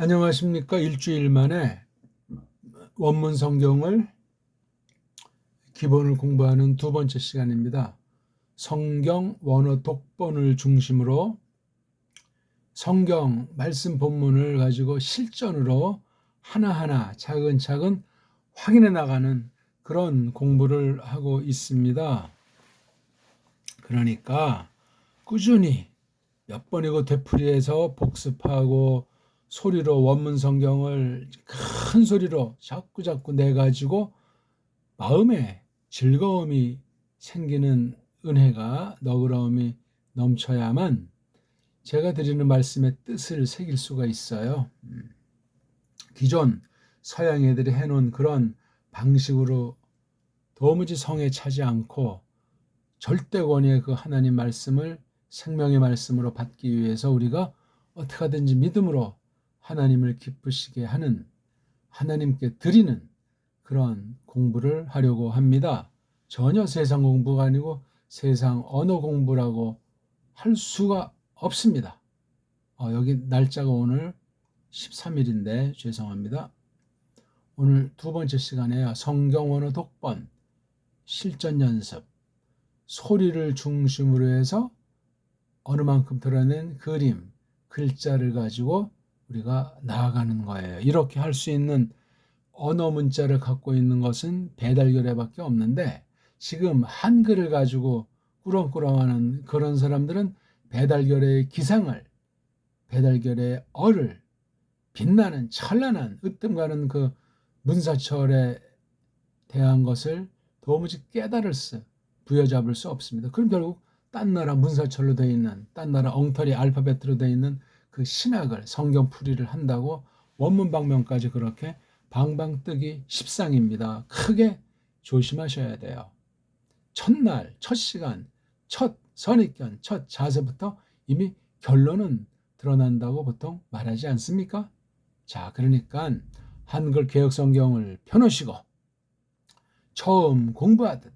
안녕하십니까. 일주일 만에 원문 성경을 기본을 공부하는 두 번째 시간입니다. 성경 원어 독본을 중심으로 성경 말씀 본문을 가지고 실전으로 하나하나 차근차근 확인해 나가는 그런 공부를 하고 있습니다. 그러니까 꾸준히 몇 번이고 되풀이해서 복습하고 소리로 원문 성경을 큰 소리로 자꾸자꾸 내가지고 마음에 즐거움이 생기는 은혜가 너그러움이 넘쳐야만 제가 드리는 말씀의 뜻을 새길 수가 있어요. 기존 서양 애들이 해놓은 그런 방식으로 도무지 성에 차지 않고 절대권의 그 하나님 말씀을 생명의 말씀으로 받기 위해서 우리가 어떻게 하든지 믿음으로 하나님을 기쁘시게 하는, 하나님께 드리는 그런 공부를 하려고 합니다. 전혀 세상 공부가 아니고 세상 언어 공부라고 할 수가 없습니다. 여기 날짜가 오늘 13일인데 죄송합니다. 오늘 두 번째 시간에 성경 언어 독번 실전 연습, 소리를 중심으로 해서 어느 만큼 드러낸 그림, 글자를 가지고 우리가 나아가는 거예요. 이렇게 할 수 있는 언어 문자를 갖고 있는 것은 배달결의밖에 없는데 지금 한글을 가지고 꾸렁꾸렁하는 그런 사람들은 배달결의의 기상을, 배달결의의 어를, 빛나는 찬란한 으뜸가는 그 문사철에 대한 것을 도무지 깨달을 수, 부여잡을 수 없습니다. 그럼 결국 딴 나라 문사철로 되어 있는, 딴 나라 엉터리 알파벳으로 되어 있는 그 신학을, 성경풀이를 한다고 원문방면까지 그렇게 방방뜨기 십상입니다. 크게 조심하셔야 돼요. 첫날, 첫 시간, 첫 선입견, 첫 자세부터 이미 결론은 드러난다고 보통 말하지 않습니까? 자, 그러니까 한글 개혁성경을 펴놓으시고 처음 공부하듯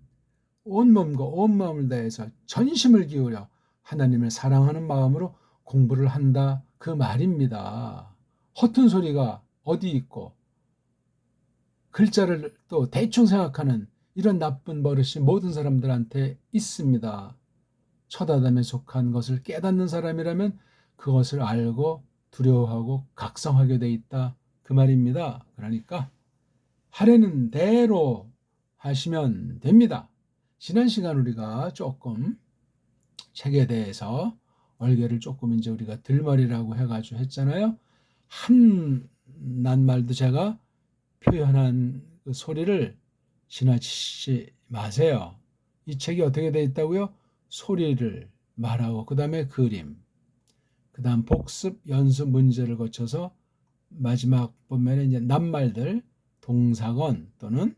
온 몸과 온 마음을 다해서 전심을 기울여 하나님을 사랑하는 마음으로 공부를 한다 그 말입니다. 허튼 소리가 어디 있고 글자를 또 대충 생각하는 이런 나쁜 버릇이 모든 사람들한테 있습니다. 첫 아담에 속한 것을 깨닫는 사람이라면 그것을 알고 두려워하고 각성하게 돼 있다 그 말입니다. 그러니까 하려는 대로 하시면 됩니다. 지난 시간 우리가 조금 책에 대해서 얼개를 조금 이제 우리가 들머리라고 해가지고 했잖아요. 한 낱말도 제가 표현한 그 소리를 지나치지 마세요. 이 책이 어떻게 되어 있다고요? 소리를 말하고 그 다음에 그림, 그 다음 복습, 연습 문제를 거쳐서 마지막 보면 이제 낱말들, 동사건 또는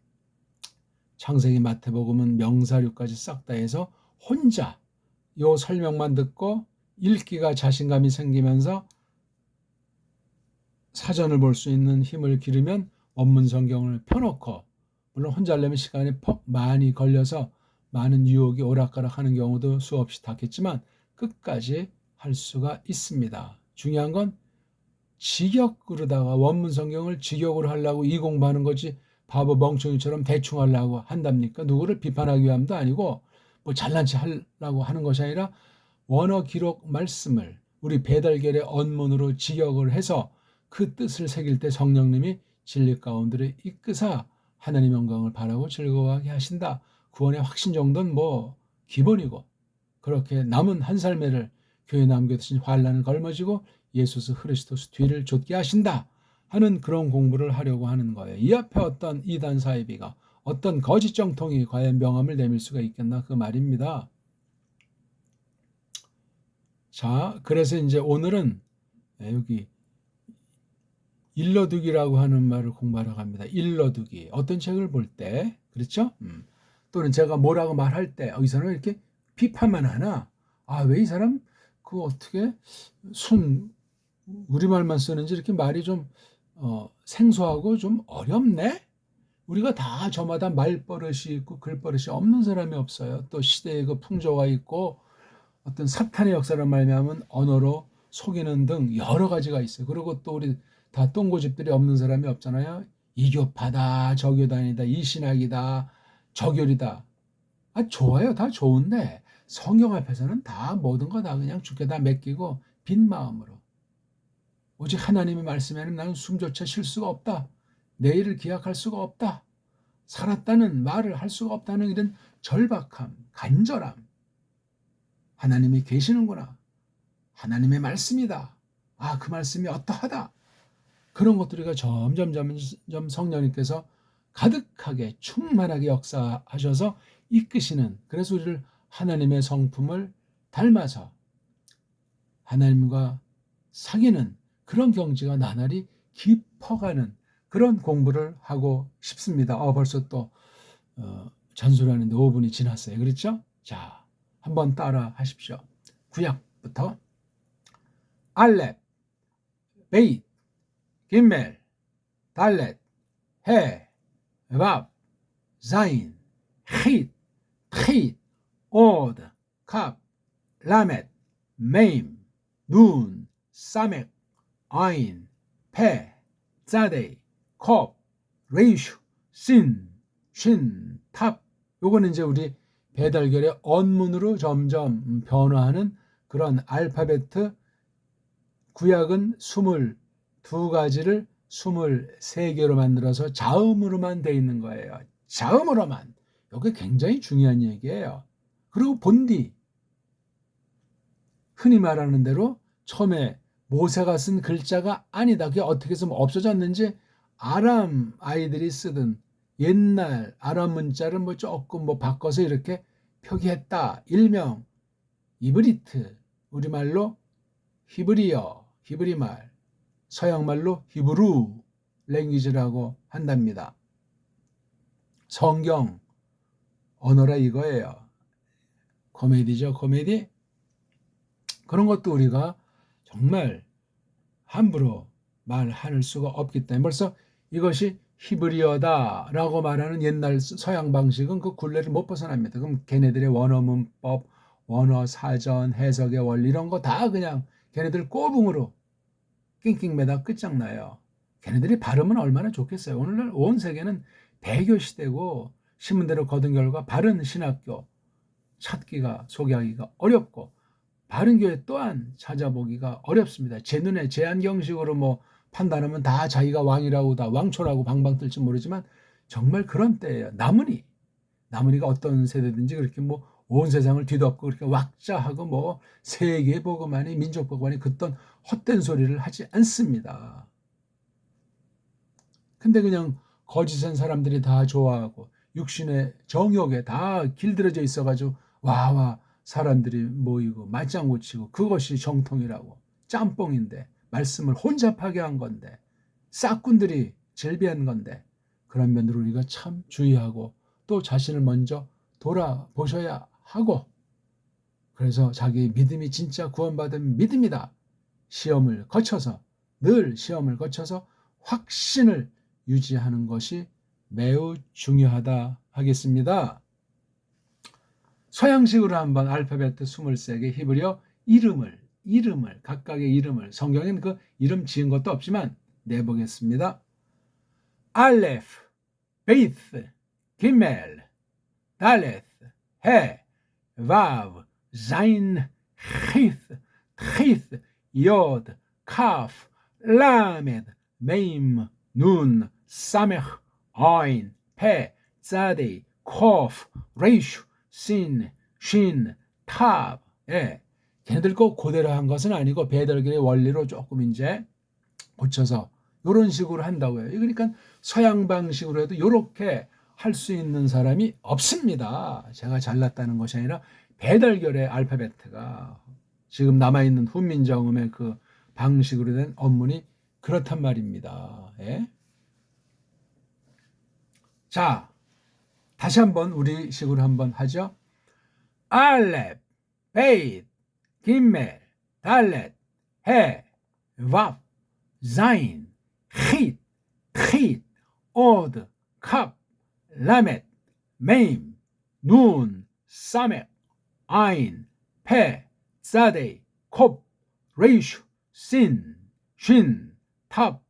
창세기, 마태복음은 명사류까지 싹 다 해서 혼자 요 설명만 듣고 읽기가 자신감이 생기면서 사전을 볼 수 있는 힘을 기르면 원문 성경을 펴놓고, 물론 혼자 하려면 시간이 퍽 많이 걸려서 많은 유혹이 오락가락하는 경우도 수없이 닿겠지만 끝까지 할 수가 있습니다. 중요한 건 직역으로다가 원문 성경을 직역으로 하려고 이 공부하는 거지 바보 멍청이처럼 대충 하려고 한답니까? 누구를 비판하기 위함도 아니고 뭐 잘난 체 하려고 하는 것이 아니라 원어 기록 말씀을 우리 배달결의 언문으로 직역을 해서 그 뜻을 새길 때 성령님이 진리 가운데로 이끄사 하나님 영광을 바라고 즐거워하게 하신다. 구원의 확신 정도는 뭐 기본이고, 그렇게 남은 한 삶을 교회 남겨두신 환난을 걸머지고 예수스 그리스도스 뒤를 좇게 하신다 하는 그런 공부를 하려고 하는 거예요. 이 앞에 어떤 이단 사이비가, 어떤 거짓 정통이 과연 명함을 내밀 수가 있겠나 그 말입니다. 자, 그래서 이제 오늘은 여기 일러두기라고 하는 말을 공부하러 갑니다. 일러두기. 어떤 책을 볼 때, 그렇죠? 또는 제가 뭐라고 말할 때, 이 사람은 이렇게 비판만 하나? 왜 이 사람 그 어떻게 우리말만 쓰는지 이렇게 말이 좀 생소하고 좀 어렵네? 우리가 다 저마다 말버릇이 있고 글버릇이 없는 사람이 없어요. 또 시대의 그 풍조가 있고 어떤 사탄의 역사를 말미암은 언어로 속이는 등 여러 가지가 있어요. 그리고 또 우리 다 똥고집들이 없는 사람이 없잖아요. 이 교파다, 저 교단이다, 이 신학이다, 저 교리다. 좋아요. 다 좋은데 성경 앞에서는 다 모든 거 다 그냥 주께 다 맡기고 빈 마음으로 오직 하나님의 말씀에는 나는 숨조차 쉴 수가 없다. 내일을 기약할 수가 없다. 살았다는 말을 할 수가 없다는 이런 절박함, 간절함. 하나님이 계시는구나. 하나님의 말씀이다. 그 말씀이 어떠하다. 그런 것들이 점점 성령님께서 가득하게 충만하게 역사하셔서 이끄시는, 그래서 우리를 하나님의 성품을 닮아서 하나님과 사귀는 그런 경지가 나날이 깊어가는 그런 공부를 하고 싶습니다. 벌써 또 잔소리하는데 5분이 지났어요. 그렇죠? 자, 한번 따라 하십시오. 구약부터 알렙, 베잇, 김멜, 달렛, 해, 밥, 자인, 힛, 트잇, 오드, 갑, 라멧, 메임, 눈, 사멕, 아인, 페, 자데이, 컵, 레이슈, 신, 쉰, 탑. 요거는 이제 우리 배달결의 언문으로 점점 변화하는 그런 알파베트. 구약은 22가지를 23개로 만들어서 자음으로만 돼 있는 거예요. 자음으로만. 이게 굉장히 중요한 얘기예요. 그리고 본디, 흔히 말하는 대로 처음에 모세가 쓴 글자가 아니다. 그게 어떻게 해서 없어졌는지 아람 아이들이 쓰던 옛날 아람 문자를 조금 바꿔서 이렇게 표기했다. 일명 이브리트, 우리말로 히브리어, 히브리말, 서양말로 히브루 랭귀지라고 한답니다. 성경 언어라 이거예요. 코미디죠, 코미디. 그런 것도 우리가 정말 함부로 말할 수가 없기 때문에 벌써 이것이 히브리어다라고 말하는 옛날 서양 방식은 그 굴레를 못 벗어납니다. 그럼 걔네들의 원어 문법, 원어 사전, 해석의 원리 이런 거 다 그냥 걔네들 꼬붕으로 낑낑매다 끝장나요. 걔네들이 발음은 얼마나 좋겠어요. 오늘날 온 세계는 배교 시대고 신문대로 거둔 결과 바른 신학교 찾기가 소개하기가 어렵고 바른 교회 또한 찾아보기가 어렵습니다. 제 눈에 제 안경식으로 판단하면 다 자기가 왕이라고 다 왕초라고 방방 뜰지 모르지만 정말 그런 때예요. 나문이가 어떤 세대든지 그렇게 온 세상을 뒤덮고 그렇게 왁자하고 세계 보고만이 민족 보고만이 그떤 헛된 소리를 하지 않습니다. 근데 그냥 거짓은 사람들이 다 좋아하고 육신의 정욕에 다 길들여져 있어가지고 와와 사람들이 모이고 맞장구 치고 그것이 정통이라고 짬뽕인데 말씀을 혼잡하게 한 건데 싹군들이 즐비한 건데 그런 면으로 우리가 참 주의하고 또 자신을 먼저 돌아보셔야 하고 그래서 자기 믿음이 진짜 구원받은 믿음이다. 늘 시험을 거쳐서 확신을 유지하는 것이 매우 중요하다 하겠습니다. 서양식으로 한번 알파벳 23개 히브리어 이름을 각각의 이름을 성경에는 그 이름 지은 것도 없지만 내보겠습니다. 알레프, 베이트, 기멜, 달렛, 해, 와브, 자인, 히트, 트히트, 요드, 카프, 라메드, 메임, 눈, 사메흐, 아인, 페, 자데이, 코프, 레이슈, 신, 쉰, 탑. 걔네들 거 그대로 한 것은 아니고 배달결의 원리로 조금 이제 고쳐서 이런 식으로 한다고요. 그러니까 서양 방식으로 해도 이렇게 할 수 있는 사람이 없습니다. 제가 잘났다는 것이 아니라 배달결의 알파벳가 지금 남아있는 훈민정음의 그 방식으로 된 언문이 그렇단 말입니다. 자, 다시 한번 우리 식으로 한번 하죠. 알렙, 베이트, 기멜, 달렛, 해, 밥, 자인, 힛, 트잇, 오드, 갑, 라멧, 메임, 눈, 사멕, 아인, 페, 자데이, 콥, 레이슈, 신, 쉰, 탑,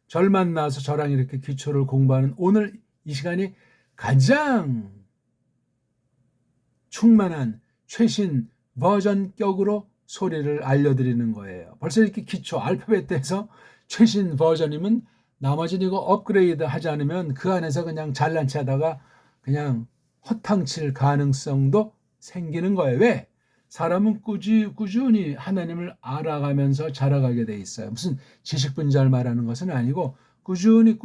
절 만나서 저랑 이렇게 기초를 공부하는 오늘 이 시간이 가장 충만한 최신 버전격으로 소리를 알려드리는 거예요. 벌써 이렇게 기초 알파벳에서 최신 버전이면 나머지는 이거 업그레이드 하지 않으면 그 안에서 그냥 잘난 체 하다가 그냥 허탕칠 가능성도 생기는 거예요. 왜? 사람은 꾸준히 하나님을 알아가면서 자라가게 돼 있어요. 무슨 지식분자를 말하는 것은 아니고 꾸준히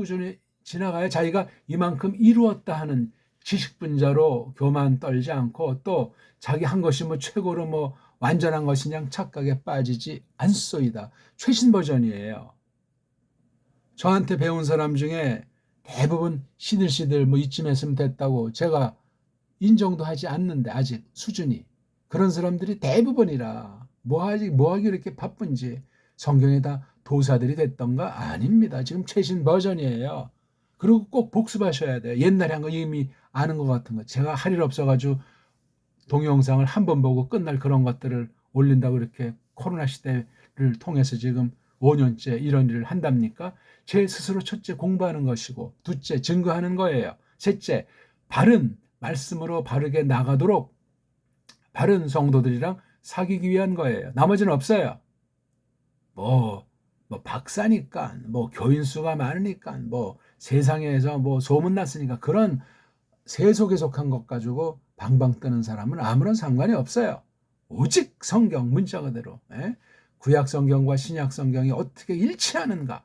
지나가야 자기가 이만큼 이루었다 하는 지식분자로 교만 떨지 않고 또 자기 한 것이 뭐 최고로 뭐 완전한 것이냐 착각에 빠지지 않소이다. 최신 버전이에요. 저한테 배운 사람 중에 대부분 시들시들 뭐 이쯤 했으면 됐다고 제가 인정도 하지 않는데 아직 수준이 그런 사람들이 대부분이라 뭐하기 이렇게 바쁜지 성경에 다 도사들이 됐던가? 아닙니다. 지금 최신 버전이에요. 그리고 꼭 복습하셔야 돼요. 옛날에 한 거 이미 아는 것 같은 거. 제가 할 일 없어가지고 동영상을 한 번 보고 끝날 그런 것들을 올린다고 이렇게 코로나 시대를 통해서 지금 5년째 이런 일을 한답니까? 제 스스로 첫째 공부하는 것이고 둘째 증거하는 거예요. 셋째 바른 말씀으로 바르게 나가도록 바른 성도들이랑 사귀기 위한 거예요. 나머지는 없어요. 뭐 박사니까 뭐 교인 수가 많으니까 뭐 세상에서 뭐 소문났으니까 그런 세속에 속한 것 가지고 방방 뜨는 사람은 아무런 상관이 없어요. 오직 성경 문자 그대로 구약 성경과 신약 성경이 어떻게 일치하는가?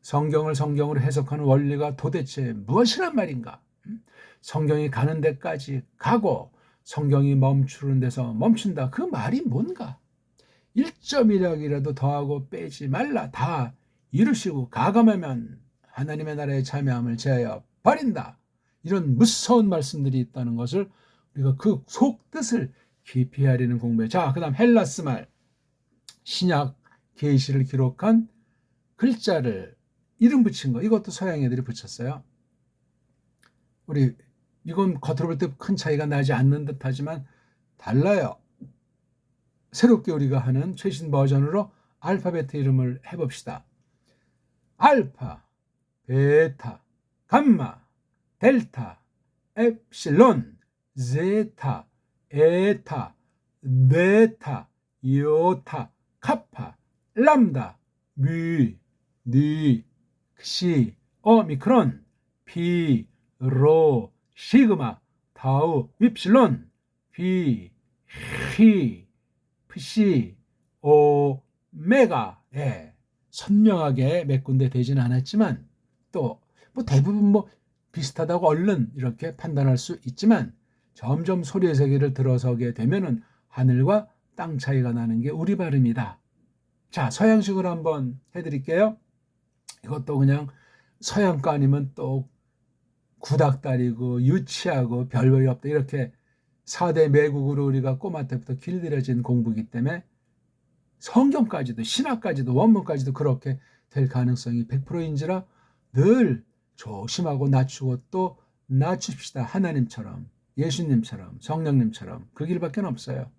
성경을 성경으로 해석하는 원리가 도대체 무엇이란 말인가? 성경이 가는 데까지 가고 성경이 멈추는 데서 멈춘다. 그 말이 뭔가? 1.1약이라도 더하고 빼지 말라. 다 이루시고 가감하면 하나님의 나라에 참여함을 제하여 버린다. 이런 무서운 말씀들이 있다는 것을 우리가 그 속뜻을 깊이 헤아리는 공부에. 자, 그 다음 헬라스 말 신약 계시를 기록한 글자를 이름 붙인 거 이것도 서양 애들이 붙였어요. 우리 이건 겉으로 볼 때 큰 차이가 나지 않는 듯 하지만 달라요. 새롭게 우리가 하는 최신 버전으로 알파벳 이름을 해봅시다. 알파, 베타, 감마, 델타, 엡실론, 제타, 에타, 베타, 이오타, 카파, 람다, 뮤, 니, 시, 오미크론, 피, 로, 시그마, 타우, 윕실론, 피, 히, p시, 오메가. 선명하게 몇 군데 되지는 않았지만 또 뭐 대부분 뭐 비슷하다고 얼른 이렇게 판단할 수 있지만 점점 소리의 세계를 들어서게 되면은 하늘과 땅 차이가 나는 게 우리 발음이다. 자, 서양식으로 한번 해드릴게요. 이것도 그냥 서양 거 아니면 또 구닥다리고 유치하고 별볼이 없다 이렇게 4대 매국으로 우리가 꼬마 때부터 길들여진 공부이기 때문에 성경까지도 신학까지도 원문까지도 그렇게 될 가능성이 100%인지라 늘 조심하고 낮추고 또 낮춥시다. 하나님처럼 예수님처럼 성령님처럼 그 길밖에 없어요.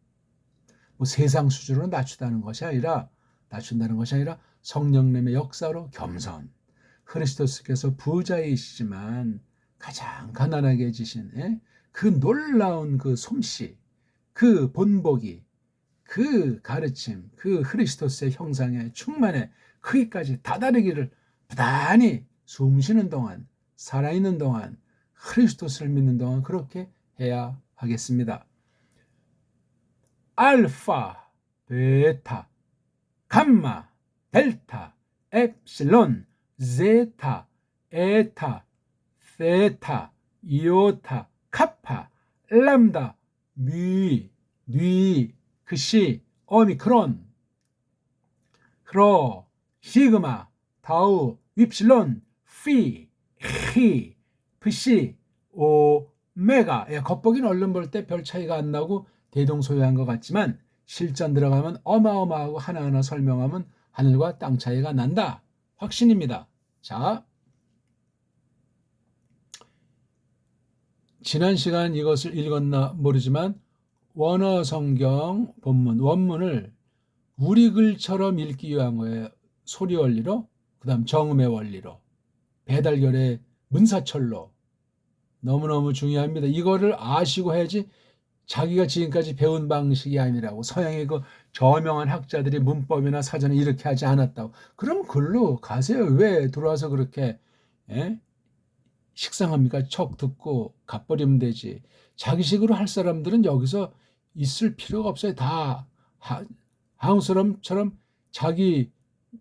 뭐 세상 수준으로 낮춘다는 것이 아니라 성령님의 역사로 겸손. 그리스도께서 부자이시지만 가장 가난하게 해주신 그 놀라운 그 솜씨, 그 본보기, 그 가르침, 그 그리스도의 형상에 충만해 크기까지 다다르기를 부단히 숨쉬는 동안, 살아있는 동안, 그리스도를 믿는 동안 그렇게 해야 하겠습니다. 알파, 베타, 감마, 델타, 엡실론, 제타, 에타, 세타, 이오타, 카파, 람다, 미, 뉘, 그시, 오미크론, 크로, 시그마, 타우, 윕실론, 피, 히, p시, 오메가. 겉보기는 얼른 볼 때 별 차이가 안 나고 대동소이한 것 같지만 실전 들어가면 어마어마하고 하나하나 설명하면 하늘과 땅 차이가 난다. 확신입니다. 자, 지난 시간 이것을 읽었나 모르지만 원어 성경 본문, 원문을 우리 글처럼 읽기 위한 거예요. 소리 원리로. 그 그다음 정음의 원리로, 배달결의 문사철로. 너무너무 중요합니다. 이거를 아시고 해야지 자기가 지금까지 배운 방식이 아니라고, 서양의 그 저명한 학자들이 문법이나 사전에 이렇게 하지 않았다고. 그럼 글로 가세요. 왜 들어와서 그렇게 예? 식상합니까? 척 듣고 갚버리면 되지. 자기식으로 할 사람들은 여기서 있을 필요가 없어요. 다 한국 사람처럼 자기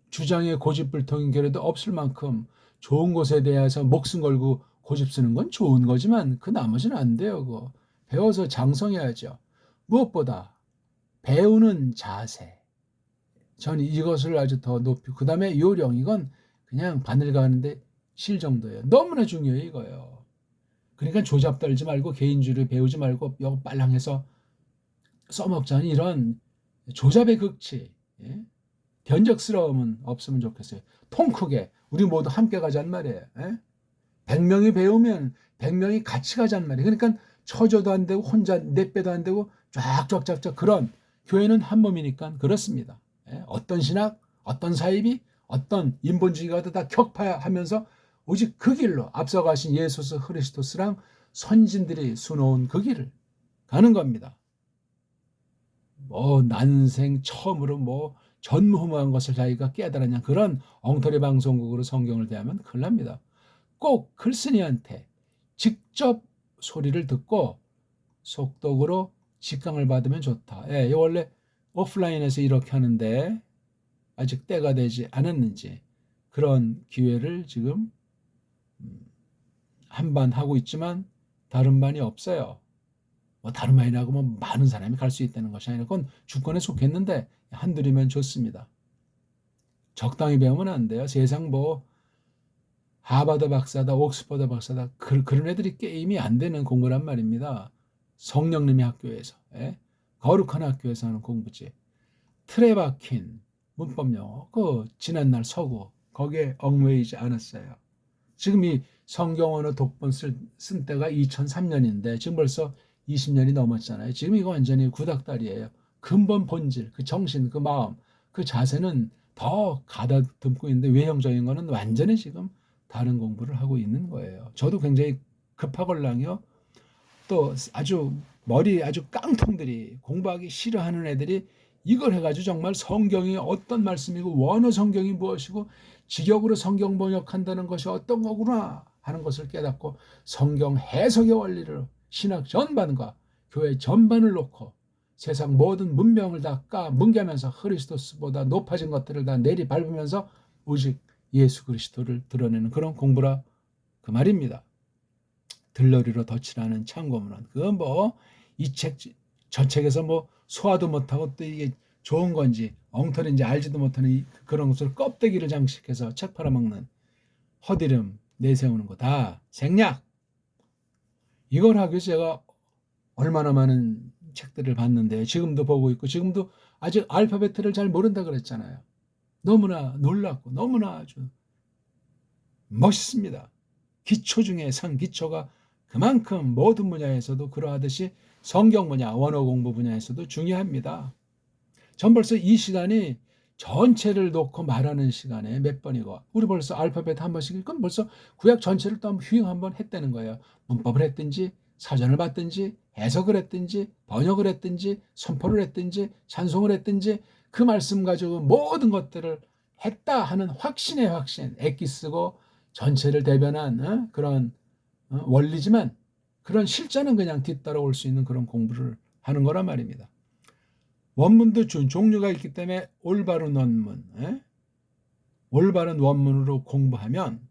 주장에 고집불통인 게라도 없을 만큼 좋은 것에 대해서 목숨 걸고 고집 쓰는 건 좋은 거지만 그 나머지는 안 돼요. 그거 배워서 장성해야죠. 무엇보다 배우는 자세. 저는 이것을 아주 더 높이, 그 다음에 요령, 이건 그냥 바늘 가는데 실 정도예요. 너무나 중요해요, 이거요. 그러니까 조잡 떨지 말고 개인주의를 배우지 말고 이거 빨랑해서 써먹자는 이런 조잡의 극치, 예? 변적스러움은 없으면 좋겠어요. 통 크게 우리 모두 함께 가자는 말이에요. 예? 100명이 배우면 100명이 같이 가자는 말이에요. 그러니까 처져도 안 되고 혼자 내 빼도 안 되고 쫙쫙쫙쫙, 그런 교회는 한 몸이니까 그렇습니다. 예? 어떤 신학, 어떤 사입이, 어떤 인본주의가도 다 격파하면서 오직 그 길로 앞서가신 예수 그리스도스랑 선진들이 수놓은 그 길을 가는 겁니다. 뭐 난생 처음으로 뭐 전무후무한 것을 자기가 깨달았냐, 그런 엉터리 방송국으로 성경을 대하면 큰일 납니다. 꼭 글쓴이한테 직접 소리를 듣고 속독으로 직강을 받으면 좋다. 예, 원래 오프라인에서 이렇게 하는데 아직 때가 되지 않았는지 그런 기회를 지금 한 반 하고 있지만 다른 반이 없어요. 뭐 다른 반이라고 뭐 많은 사람이 갈 수 있다는 것이 아니라 그건 주권에 속했는데 한둘이면 좋습니다. 적당히 배우면 안 돼요. 세상 뭐 하버드 박사다, 옥스퍼드 박사다, 그런 애들이 게임이 안 되는 공부란 말입니다. 성령님의 학교에서, 예? 거룩한 학교에서 하는 공부지. 틀에 박힌 문법 영어, 그 지난날 서구 거기에 얽매이지 않았어요. 지금 이 성경 언어 독본 쓴 때가 2003년인데 지금 벌써 20년이 넘었잖아요. 지금 이거 완전히 구닥다리예요. 근본 본질, 그 정신, 그 마음, 그 자세는 더 가다듬고 있는데 외형적인 거는 완전히 지금 다른 공부를 하고 있는 거예요. 저도 굉장히 급하걸랑요. 또 아주 머리 아주 깡통들이, 공부하기 싫어하는 애들이 이걸 해가지고 정말 성경이 어떤 말씀이고 원어 성경이 무엇이고 직역으로 성경 번역한다는 것이 어떤 거구나 하는 것을 깨닫고 성경 해석의 원리를 신학 전반과 교회 전반을 놓고 세상 모든 문명을 다 뭉개면서 그리스도스보다 높아진 것들을 다 내리밟으면서 오직 예수 그리스도를 드러내는 그런 공부라 그 말입니다. 들러리로 덧칠하는 참고문헌. 그건 뭐 이 책 저 책에서 뭐 소화도 못하고 또 이게 좋은 건지 엉터리인지 알지도 못하는 그런 것을 껍데기를 장식해서 책 팔아먹는 허디름 내세우는 거 다 생략. 이걸 하기 위해서 제가 얼마나 많은 책들을 봤는데 지금도 보고 있고, 지금도 아직 알파벳을 잘 모른다 그랬잖아요. 너무나 놀랍고 너무나 아주 멋있습니다. 기초 중에 상기초가 그만큼 모든 분야에서도 그러하듯이 성경 분야, 원어 공부 분야에서도 중요합니다. 전 벌써 이 시간이 전체를 놓고 말하는 시간에 몇 번이고, 우리 벌써 알파벳 한 번씩, 그럼 벌써 구약 전체를 또 휘잉 한번 했다는 거예요. 문법을 했든지 사전을 봤든지 해석을 했든지 번역을 했든지 선포를 했든지 찬송을 했든지 그 말씀 가지고 모든 것들을 했다 하는 확신의 확신, 액기 쓰고 전체를 대변한 그런 원리지만 그런 실전은 그냥 뒤따라올 수 있는 그런 공부를 하는 거란 말입니다. 원문도 종류가 있기 때문에 올바른 원문, 올바른 원문으로 공부하면,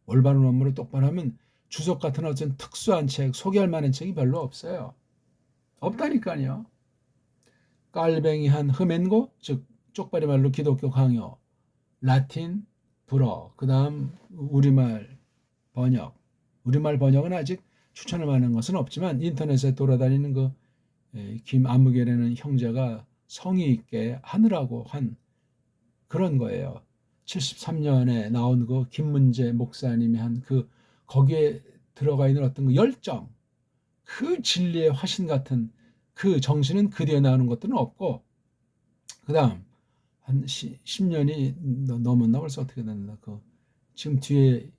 올바른 원문으로 똑바로 하면 주석 같은 어떤 특수한 책, 소개할 만한 책이 별로 없어요. 없다니까요. 깔뱅이한 흐멘고, 즉 쪽발이 말로 기독교 강요, 라틴, 불어, 그 다음 우리말 번역. 우리말 번역은 아직 추천할 만한 것은 없지만 인터넷에 돌아다니는 그 김아무개라는 형제가 성의 있게 하느라고 한 그런 거예요. 73년에 나온 그 김문재 목사님이 한 그 거기에 들어가 있는 어떤 그 열정, 그 진리의 화신 같은 그 정신은 그대에 나오는 것들은 없고, 그 다음 한 10년이 넘었나 벌써 어떻게 됐나 지금 뒤에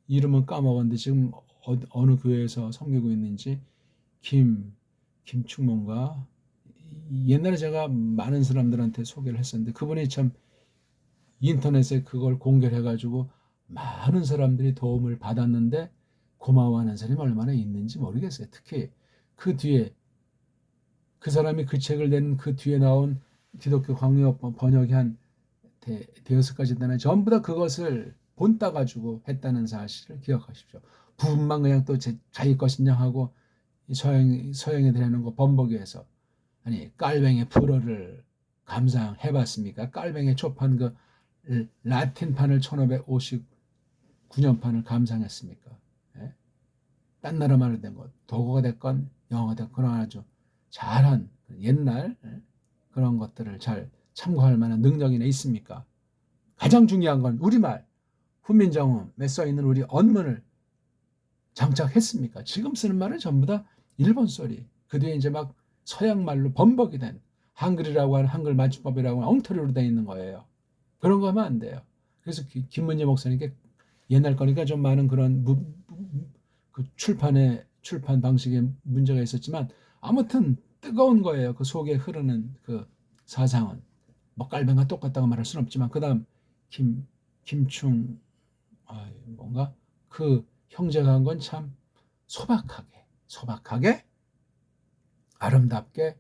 이름은 까먹었는데 지금 어느 교회에서 섬기고 있는지 김충mon가 옛날에 제가 많은 사람들한테 소개를 했었는데 그분이 참 인터넷에 그걸 공개를 해가지고 많은 사람들이 도움을 받았는데 고마워하는 사람이 얼마나 있는지 모르겠어요. 특히 그 뒤에 그 사람이 그 책을 낸 그 뒤에 나온 기독교 광요 번역이 한 대여섯 가지 되나 전부 다 그것을 본따 가지고 했다는 사실을 기억하십시오. 부분만 그냥 또 자기 것이냐 하고 서양애들 하는 거 범벅에서 아니 깔뱅의 불어를 감상해봤습니까? 깔뱅의 초판 그 라틴판을 1559년판을 감상했습니까? 예? 딴 나라 말로 된 것, 도구가 됐건 영어가 됐건 그런 아주 잘한 옛날 그런 것들을 잘 참고할 만한 능력이나 있습니까? 가장 중요한 건 우리말 훈민정음에 써있는 우리 언문을 장착했습니까? 지금 쓰는 말은 전부 다 일본 소리 그 뒤에 이제 막 서양 말로 번복이 된 한글이라고 하는 한글 맞춤법이라고 하는 엉터리로 되어 있는 거예요. 그런 거 하면 안 돼요. 그래서 김문재 목사님께 옛날 거니까 좀 많은 그런 그 출판 방식에 문제가 있었지만 아무튼 뜨거운 거예요. 그 속에 흐르는 그 사상은 뭐 깔뱅과 똑같다고 말할 수는 없지만 그다음 김충 뭔가 그 형제가 한 건 참 소박하게 아름답게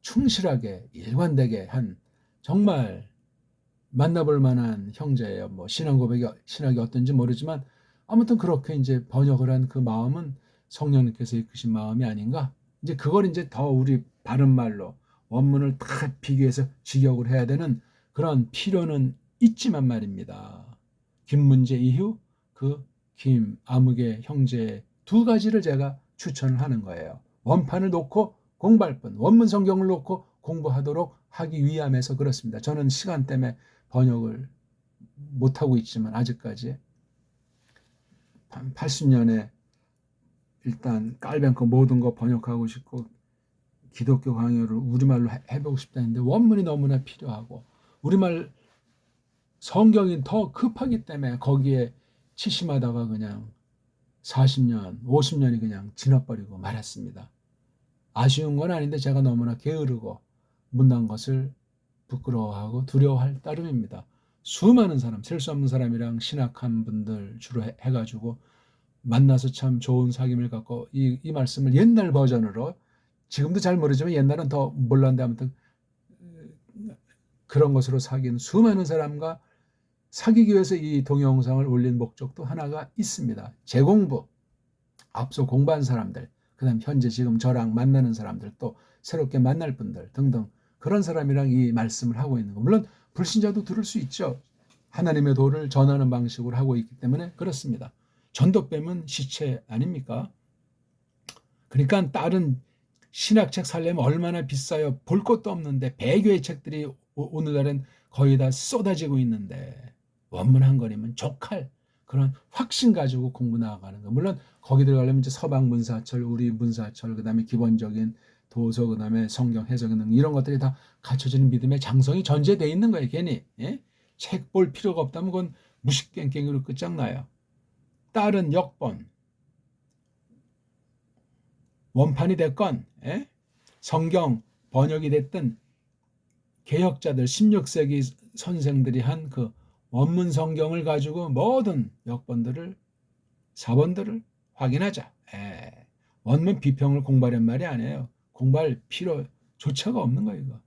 충실하게 일관되게 한 정말 만나볼 만한 형제예요. 뭐 신학이 어떤지 모르지만 아무튼 그렇게 이제 번역을 한 그 마음은 성령님께서 이끄신 마음이 아닌가. 이제 그걸 이제 더 우리 바른 말로 원문을 다 비교해서 직역을 해야 되는 그런 필요는 있지만 말입니다. 김문재 이후 그 김아무개 형제 두 가지를 제가 추천을 하는 거예요. 원판을 놓고 공부할 뿐 원문 성경을 놓고 공부하도록 하기 위함에서 그렇습니다. 저는 시간 때문에 번역을 못하고 있지만 아직까지 80년에 일단 깔뱅크 모든 거 번역하고 싶고 기독교 강요를 우리말로 해보고 싶다 했는데 원문이 너무나 필요하고 우리말 성경이 더 급하기 때문에 거기에 치심하다가 그냥 40년, 50년이 그냥 지나버리고 말았습니다. 아쉬운 건 아닌데 제가 너무나 게으르고 못난 것을 부끄러워하고 두려워할 따름입니다. 수많은 사람, 셀 수 없는 사람이랑 신학한 분들 주로 해가지고 만나서 참 좋은 사귐을 갖고 이 말씀을 옛날 버전으로 지금도 잘 모르지만 옛날은 더 몰랐는데 아무튼 그런 것으로 사귄 수많은 사람과 사귀기 위해서 이 동영상을 올린 목적도 하나가 있습니다. 재공부, 앞서 공부한 사람들, 그 다음 현재 지금 저랑 만나는 사람들, 또 새롭게 만날 분들 등등 그런 사람이랑 이 말씀을 하고 있는 거. 물론 불신자도 들을 수 있죠. 하나님의 도를 전하는 방식으로 하고 있기 때문에 그렇습니다. 전도뱀은 시체 아닙니까? 그러니까 다른 신학책 살려면 얼마나 비싸요. 볼 것도 없는데 배교의 책들이 오늘날은 거의 다 쏟아지고 있는데 원문 한 권이면 족할 그런 확신 가지고 공부 나아가는 거. 물론 거기 들어가려면 이제 서방 문사철, 우리 문사철, 그다음에 기본적인 도서, 그다음에 성경 해석 등 이런 것들이 다 갖춰지는 믿음의 장성이 전제되어 있는 거예요. 괜히 책 볼 필요가 없다면 그건 무식갱갱으로 끝장나요. 다른 역본 원판이 됐건 성경 번역이 됐든 개혁자들 16세기 선생들이 한 그 원문 성경을 가지고 모든 역본들을 사본들을 확인하자. 원문 비평을 공부하란 말이 아니에요. 공부할 필요조차가 없는 거예요. 이거.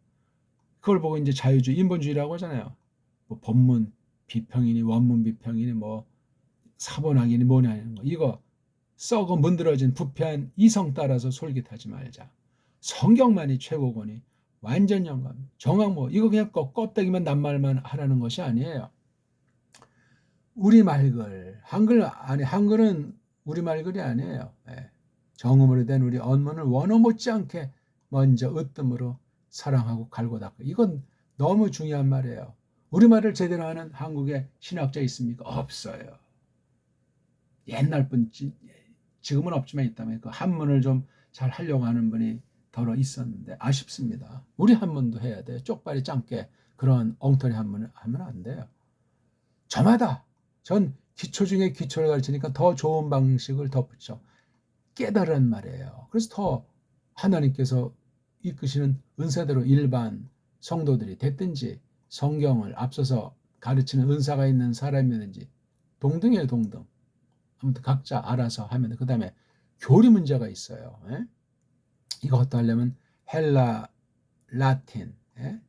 그걸 보고 이제 자유주의, 인본주의라고 하잖아요. 뭐 본문 비평이니 원문 비평이니 뭐 사본학이니 뭐냐 하는 거. 이거 썩어 문드러진 부패한 이성 따라서 솔깃하지 말자. 성경만이 최고거니 완전 영감, 정확 이거 그냥 껍데기만 낱말만 하라는 것이 아니에요. 우리말글, 한글은 우리말글이 아니에요. 정음으로 된 우리 언문을 원어 못지않게 먼저 으뜸으로 사랑하고 갈고 닦고 이건 너무 중요한 말이에요. 우리말을 제대로 하는 한국에 신학자 있습니까? 없어요. 옛날 분 지금은 없지만 있다면 그 한문을 좀 잘 하려고 하는 분이 더러 있었는데 아쉽습니다. 우리 한문도 해야 돼요. 쪽발이 짧게 그런 엉터리 하면 안 돼요. 저마다 전 기초 중에 기초를 가르치니까 더 좋은 방식을 덧붙여 깨달으란 말이에요. 그래서 더 하나님께서 이끄시는 은사대로 일반 성도들이 됐든지 성경을 앞서서 가르치는 은사가 있는 사람이든지 동등이에요, 동등. 아무튼 각자 알아서 하면 그 다음에 교리 문제가 있어요. 예? 이것도 하려면 헬라, 라틴, 예?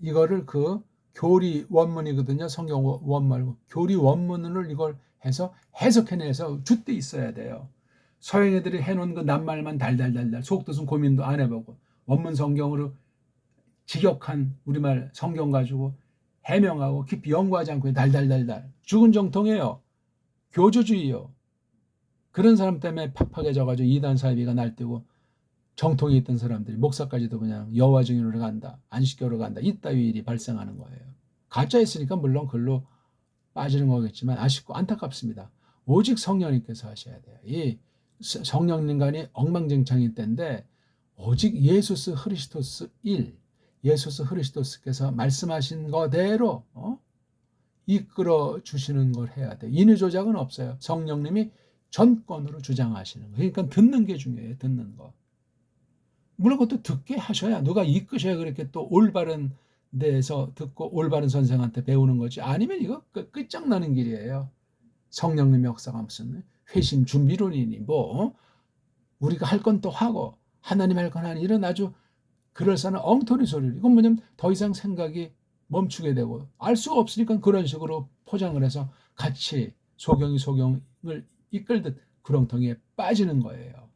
이거를 그 교리 원문이거든요. 성경 원 말고 교리 원문을 이걸 해서 해석해내서 줏대 있어야 돼요. 서양 애들이 해놓은 그 낱말만 달달달달 속뜻은 고민도 안 해보고 원문 성경으로 직역한 우리말 성경 가지고 해명하고 깊이 연구하지 않고 달달달달 죽은 정통이에요. 교조주의요. 그런 사람 때문에 팍팍해져가지고 이단 사이비가 날뛰고 정통이 있던 사람들이 목사까지도 그냥 여호와 증인으로 간다. 안식교로 간다. 이따위 일이 발생하는 거예요. 가짜였으니까 물론 글로 빠지는 거겠지만 아쉽고 안타깝습니다. 오직 성령님께서 하셔야 돼요. 이 성령님간이 엉망진창일 때인데 오직 예수스 흐리스토스 1 예수스 흐리스토스께서 말씀하신 거대로 이끌어 주시는 걸 해야 돼요. 인의 조작은 없어요. 성령님이 전권으로 주장하시는 거. 그러니까 듣는 게 중요해요. 듣는 거. 물론 그것도 듣게 하셔야 누가 이끄셔야 그렇게 또 올바른 데에서 듣고 올바른 선생한테 배우는 거지. 아니면 이거 끝장나는 길이에요. 성령님의 역사가 무슨 회심 준비론이니 뭐 우리가 할 건 또 하고 하나님 할 건 하니 이런 아주 그럴싸한 엉터리 소리를 이건 뭐냐면 더 이상 생각이 멈추게 되고 알 수가 없으니까 그런 식으로 포장을 해서 같이 소경이 소경을 이끌듯 구렁텅이에 빠지는 거예요.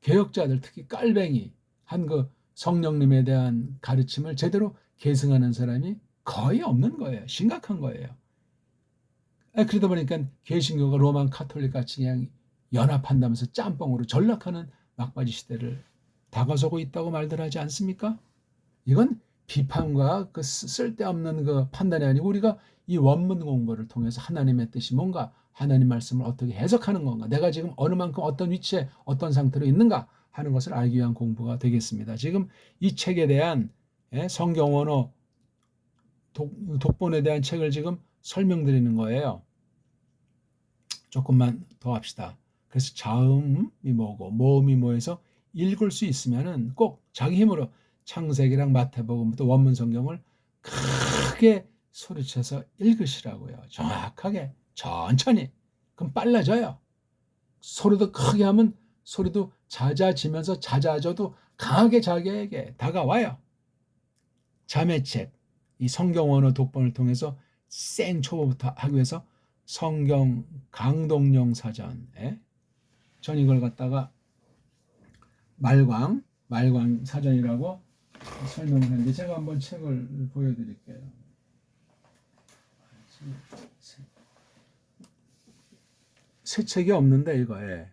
개혁자들 특히 깔뱅이 한 그 성령님에 대한 가르침을 제대로 계승하는 사람이 거의 없는 거예요. 심각한 거예요. 그러다 보니까 개신교가 로만 카톨릭 같이 그냥 연합한다면서 짬뽕으로 전락하는 막바지 시대를 다가서고 있다고 말들 하지 않습니까? 이건 비판과 그 쓸데없는 그 판단이 아니고 우리가 이 원문 공부를 통해서 하나님의 뜻이 뭔가 하나님 말씀을 어떻게 해석하는 건가 내가 지금 어느 만큼 어떤 위치에 어떤 상태로 있는가 하는 것을 알기 위한 공부가 되겠습니다. 지금 이 책에 대한 성경 원어 독본에 대한 책을 지금 설명드리는 거예요. 조금만 더 합시다. 그래서 자음이 뭐고 모음이 뭐해서 읽을 수 있으면은 꼭 자기 힘으로 창세기랑 마태복음부터 원문 성경을 크게 소리쳐서 읽으시라고요. 정확하게 천천히. 그럼 빨라져요. 소리도 크게 하면 소리도 잦아지면서 잦아져도 강하게 자기에게 다가와요. 자매책, 이 성경 원어 독본을 통해서 생 초보부터 하기 위해서 성경 강동용 사전에 전 이걸 갖다가 말광 사전이라고 설명을 했는데 제가 한번 책을 보여드릴게요. 새 책이 없는데 이거에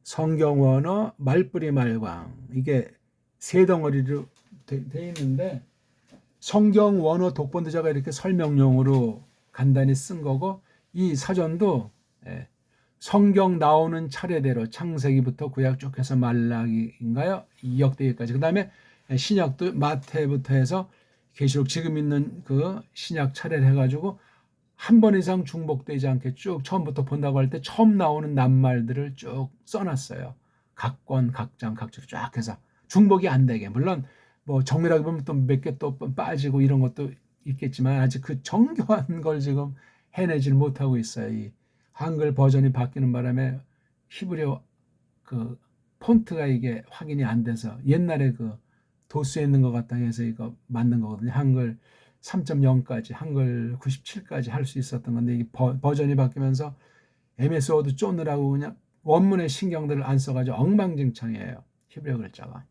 성경 원어 말뿌리 말광 이게 세 덩어리로 돼 있는데 성경 원어 독본도 제가 이렇게 설명용으로 간단히 쓴 거고 이 사전도 성경 나오는 차례대로 창세기부터 구약 쭉 해서 말라기인가요? 역대기까지. 그 다음에 신약도 마태부터 해서 계시록 지금 있는 그 신약 차례를 해가지고 한 번 이상 중복되지 않게 쭉 처음부터 본다고 할 때 처음 나오는 낱말들을 쭉 써놨어요. 각 권, 각 장, 각 줄 쫙 해서 중복이 안 되게. 물론 뭐 정밀하게 보면 또 몇 개 또 빠지고 이런 것도 있겠지만 아직 그 정교한 걸 지금 해내질 못하고 있어요. 이 한글 버전이 바뀌는 바람에 히브리어 그 폰트가 이게 확인이 안 돼서 옛날에 그 도수에 있는 것 같다 해서 이거 만든 거거든요. 한글 3.0까지 한글 97까지 할 수 있었던 건데 이게 버전이 바뀌면서 MS 워드 쪼느라고 그냥 원문의 신경들을 안 써가지고 엉망진창이에요. 히브리어 글자가.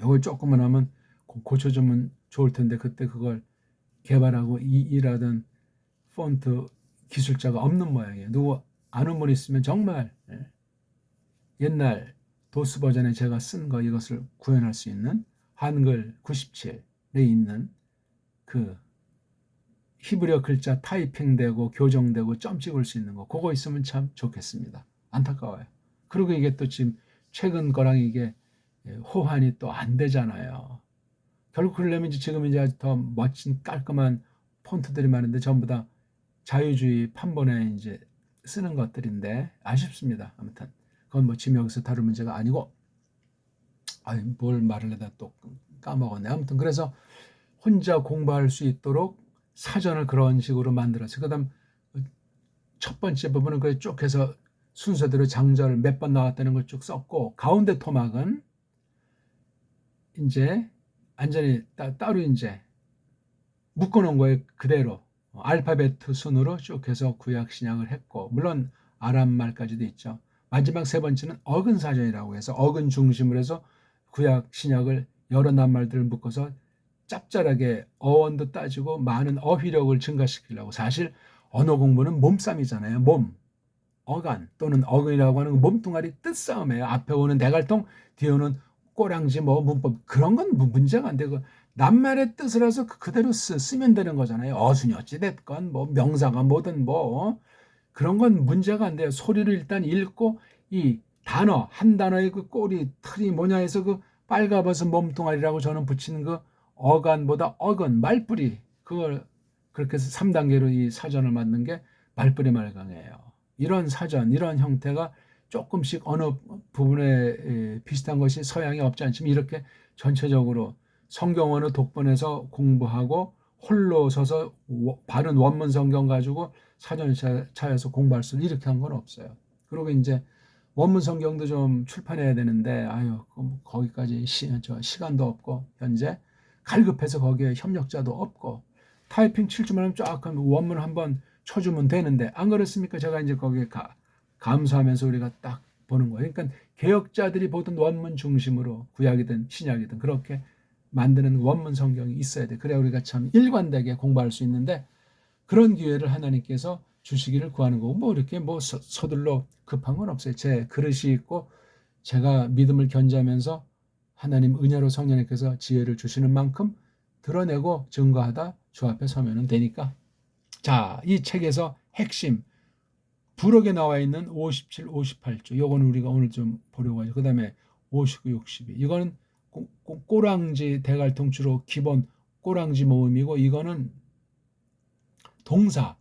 이걸 조금만 하면 고쳐주면 좋을 텐데 그때 그걸 개발하고 일하던 폰트 기술자가 없는 모양이에요. 누구 아는 분 있으면 정말 옛날 도스 버전에 제가 쓴 거 이것을 구현할 수 있는 한글 97에 있는 그 히브리어 글자 타이핑되고 교정되고 점 찍을 수 있는 거 그거 있으면 참 좋겠습니다. 안타까워요. 그리고 이게 또 지금 최근 거랑 이게 호환이 또 안 되잖아요. 결국 그러려면 이제 지금 이제 아주 더 멋진 깔끔한 폰트들이 많은데 전부 다 자유주의 판본에 이제 쓰는 것들인데 아쉽습니다. 아무튼 그건 뭐 지금 여기서 다룰 문제가 아니고, 아니 뭘 말을 해다 또 까먹었네. 아무튼 그래서 혼자 공부할 수 있도록 사전을 그런 식으로 만들었어요. 그다음 첫 번째 부분은 그래 쭉 해서 순서대로 장절 몇 번 나왔다는 걸 쭉 썼고, 가운데 토막은 이제 완전히 따로 이제 묶어놓은 거예요. 그대로 알파벳 순으로 쭉 해서 구약 신약을 했고, 물론 아람말까지도 있죠. 마지막 세 번째는 어근 사전이라고 해서 어근 중심으로 해서 구약 신약을 여러 낱말들을 묶어서 짭짤하게 어원도 따지고 많은 어휘력을 증가시키려고. 사실 언어 공부는 몸싸움이잖아요. 몸, 어간 또는 어근이라고 하는 몸뚱아리 뜻싸움이에요. 앞에 오는 대갈통, 뒤에 오는 꼬랑지 뭐 문법, 그런 건 문제가 안 되고 낱말의 뜻을 해서 그대로 쓰면 되는 거잖아요. 어순이 어찌 됐건 뭐 명사가 뭐든 뭐 그런 건 문제가 안 돼요. 소리를 일단 읽고 이 단어 한 단어의 그 꼬리 틀이 뭐냐 해서 그 빨가벗은 몸뚱아리라고 저는 붙이는 그 어간보다 어근 말뿌리, 그걸 그렇게 해서 3단계로 이 사전을 만든 게 말뿌리 말강이에요. 이런 사전, 이런 형태가 조금씩 어느 부분에 비슷한 것이 서양에 없지 않지만 이렇게 전체적으로 성경어는 독본에서 공부하고 홀로 서서 바른 원문 성경 가지고 사전을 찾아서 공부할 수 이렇게 한 건 없어요. 그리고 이제 원문 성경도 좀 출판해야 되는데 아유 거기까지 시간도 없고 현재 갈급해서 거기에 협력자도 없고 타이핑 칠 줄만 하면 쫙 원문 한번 쳐주면 되는데 안 그렇습니까? 제가 이제 거기에 감수하면서 우리가 딱 보는 거예요. 그러니까 개혁자들이 보던 원문 중심으로 구약이든 신약이든 그렇게 만드는 원문 성경이 있어야 돼. 그래야 우리가 참 일관되게 공부할 수 있는데 그런 기회를 하나님께서 주시기를 구하는 거고, 뭐 이렇게 뭐 서둘러 급한 건 없어요. 제 그릇이 있고 제가 믿음을 견지하면서 하나님 은혜로 성령님께서 지혜를 주시는 만큼 드러내고 증거하다 주 앞에 서면 되니까. 자, 이 책에서 핵심 부록에 나와 있는 57, 58조 요거는 우리가 오늘 좀 보려고 하죠. 그 다음에 59, 62 이거는 꼬랑지 대갈통 주로 기본 꼬랑지 모음이고, 이거는 동사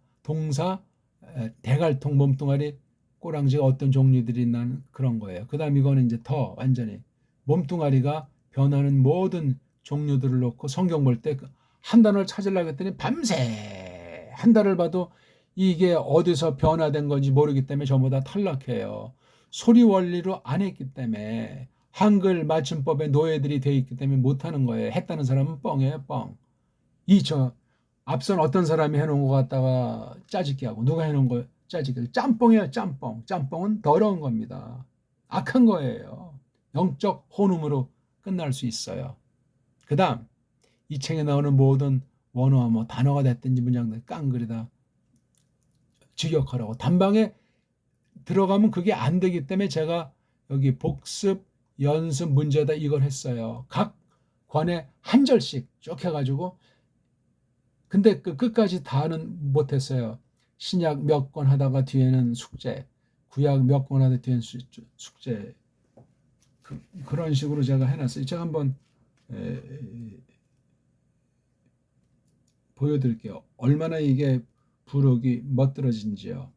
대갈통 몸뚱아리 꼬랑지가 어떤 종류들이 있는 그런 거예요. 그 다음 이거는 이제 더 완전히 몸뚱아리가 변하는 모든 종류들을 놓고 성경 볼 때 한 단어를 찾으려고 했더니 밤새 한 달을 봐도 이게 어디서 변화된 건지 모르기 때문에 전부 다 탈락해요. 소리 원리로 안 했기 때문에, 한글 맞춤법에 노예들이 돼 있기 때문에 못하는 거예요. 했다는 사람은 뻥이에요, 뻥. 앞선 어떤 사람이 해놓은 거 갖다가 짜집기 하고, 누가 해놓은 거 짜집기. 짬뽕이에요, 짬뽕. 짬뽕은 더러운 겁니다. 악한 거예요. 영적 혼음으로 끝날 수 있어요. 그 다음 이 책에 나오는 모든 원어와 뭐 단어가 됐든지 문장들 깡그리다 직역하라고. 단방에 들어가면 그게 안 되기 때문에 제가 여기 복습 연습 문제다 이걸 했어요. 각 관에 한 절씩 쭉 해가지고. 근데 그 끝까지 다는 못했어요. 신약 몇 권 하다가 뒤에는 숙제, 구약 몇 권 하다 뒤에는 숙제, 그런 식으로 제가 해놨어요. 제가 한번 보여드릴게요. 얼마나 이게 부록이 멋들어진지요.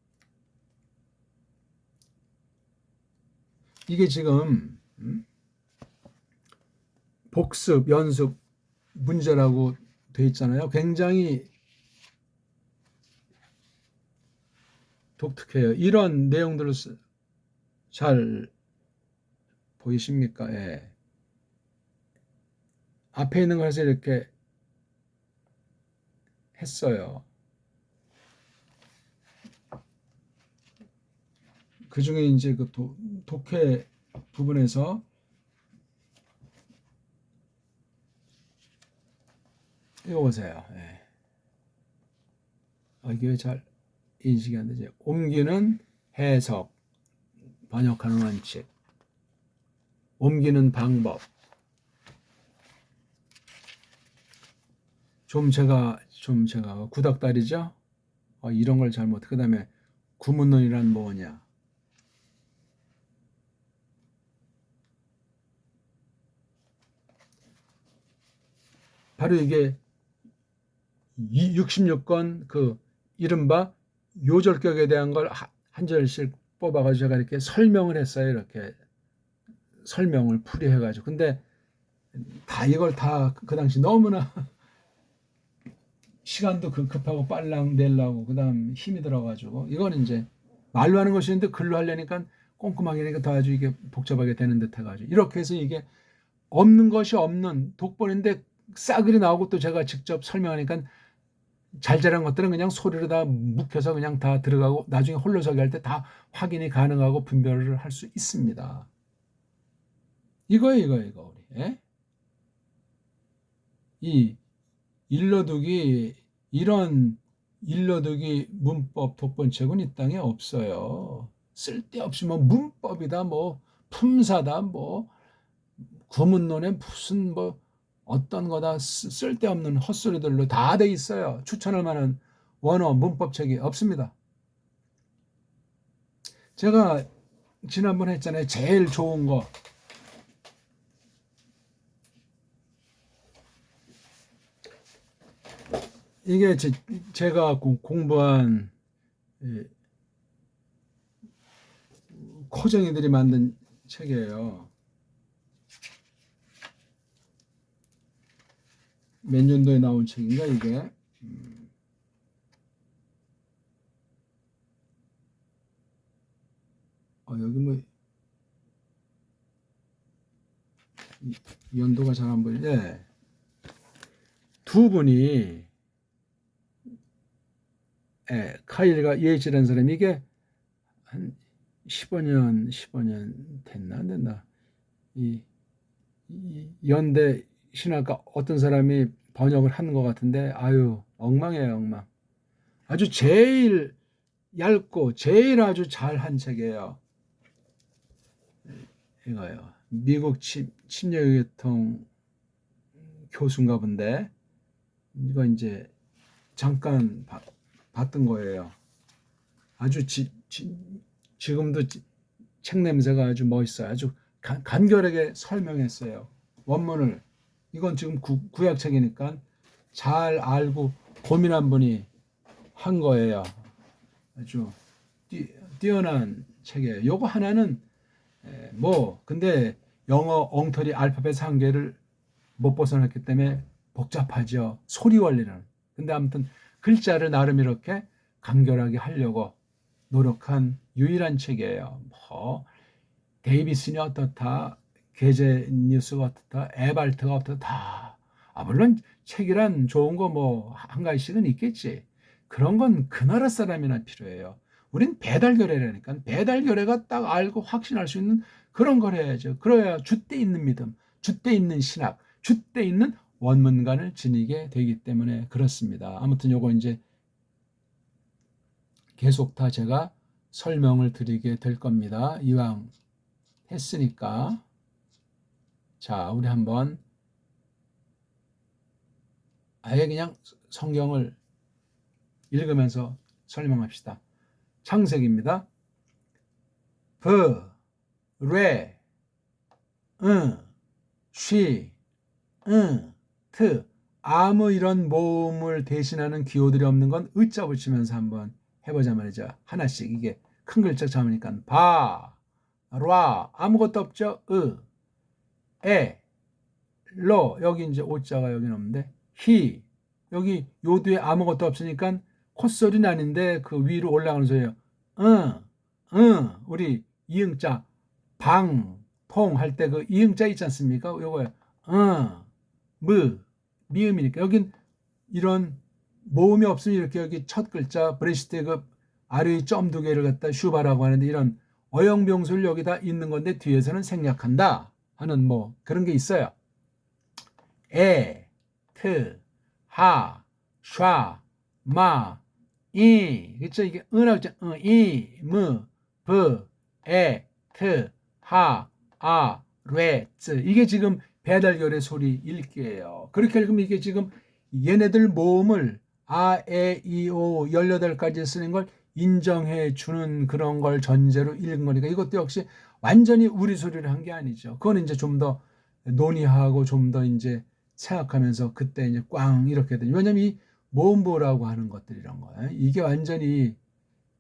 이게 지금 복습, 연습 문제라고 돼 있잖아요. 굉장히 독특해요. 이런 내용들을 잘 보이십니까? 예. 앞에 있는 것에서 이렇게 했어요. 그 중에 이제 그 독해 부분에서 이거 보세요. 예. 이게 잘 인식이 안 되죠. 옮기는 해석, 번역하는 원칙, 옮기는 방법. 제가 구닥다리죠. 이런 걸 잘못. 그 다음에 구문론이란 뭐냐. 바로 이게 66권 그 이른바 요절격에 대한 걸 한 절씩 뽑아가지고 제가 이렇게 설명을 했어요. 이렇게 설명을 풀이해가지고. 근데 다 이걸 다 그 당시 너무나 시간도 급하고 빨랑 내려고 그다음 힘이 들어가지고 이거는 이제 말로 하는 것이었는데 글로 하려니까 꼼꼼하게 하니까 더 아주 이게 복잡하게 되는 듯 해가지고 이렇게 해서 이게 없는 것이 없는 독본인데 싸그리 나오고 또 제가 직접 설명하니까 잘 자란 것들은 그냥 소리로 다 묵혀서 그냥 다 들어가고 나중에 홀로서기 할 때 다 확인이 가능하고 분별을 할 수 있습니다. 이거 우리 이 일러두기 이런 일러두기 문법 독본책은 이 땅에 없어요. 쓸데없이 뭐 문법이다 뭐 품사다 뭐 구문론에 무슨 뭐 어떤 거다 쓸데없는 헛소리들로 다 돼 있어요. 추천할 만한 원어 문법책이 없습니다. 제가 지난번에 했잖아요. 제일 좋은 거 이게 제가 공부한 코정이들이 만든 책이에요. 몇 년도에 나온 책인가 이게? 여기 뭐 연도가 잘 안 보이네. 두 분이 카일과 예이치라는 사람이 이게 한 15년 됐나 안 됐나 이 연대 신학과 어떤 사람이 번역을 하는 것 같은데 아유 엉망이에요 엉망. 아주 제일 얇고 제일 아주 잘한 책이에요. 이거요. 미국 침례교통 교수인가 본데 이거 이제 잠깐 봤던 거예요. 아주 지금도 책 냄새가 아주 멋있어요. 아주 간결하게 설명했어요. 원문을. 이건 지금 구약책이니까 잘 알고 고민한 분이 한 거예요. 아주 뛰어난 책이에요. 요거 하나는 근데 영어 엉터리 알파벳 한계를 못 벗어났기 때문에 복잡하죠. 소리 원리는. 근데 아무튼 글자를 나름 이렇게 간결하게 하려고 노력한 유일한 책이에요. 뭐 데이비슨이 어떻다, 게제니우스가 어떻다, 에발트가 어떻다. 물론 책이란 좋은 거 뭐 한 가지씩은 있겠지. 그런 건 그 나라 사람이나 필요해요. 우린 배달교례라니까. 배달교례가 딱 알고 확신할 수 있는 그런 걸 해야죠. 그래야 줏대 있는 믿음, 줏대 있는 신학, 줏대 있는 원문관을 지니게 되기 때문에 그렇습니다. 아무튼 요거 이제 계속 다 제가 설명을 드리게 될 겁니다. 이왕 했으니까. 자, 우리 한번 아예 그냥 성경을 읽으면서 설명합시다. 창세기입니다. 브, 레, 쉬, 트. 아무 이런 모음을 대신하는 기호들이 없는 건 으자 붙이면서 한번 해보자 말이죠. 하나씩 이게 큰 글자 잡으니까 바, 라 아무것도 없죠. 에, 로 여기 이제 오자가 여기는 없는데 히 여기 요 뒤에 아무것도 없으니까 콧소리는 아닌데 그 위로 올라가는 소리예요. 우리 이응자 방, 통 할 때 그 이응자 있지 않습니까? 요거예요. 미음이니까 여긴 이런 모음이 없으면 이렇게 여기 첫 글자 브레시트 그 아래의 점 두 개를 갖다 슈바라고 하는데 이런 어영병수를 여기다 있는 건데 뒤에서는 생략한다 하는 뭐 그런 게 있어요. 에, 트, 하, 샤, 마, 이 그렇죠? 이게 은하고 이, 무, 브, 에, 트, 하, 아, 레, 쯔 이게 지금 배달결의 소리 읽기예요. 그렇게 읽으면 이게 지금 얘네들 모음을 아, 에, 이, 오 18가지 쓰는 걸 인정해 주는 그런 걸 전제로 읽은 거니까 이것도 역시 완전히 우리 소리를 한 게 아니죠. 그건 이제 좀 더 논의하고 좀 더 이제 생각하면서 그때 이제 꽝 이렇게 되죠. 왜냐면 이 모음보라고 하는 것들 이런 거예요. 이게 완전히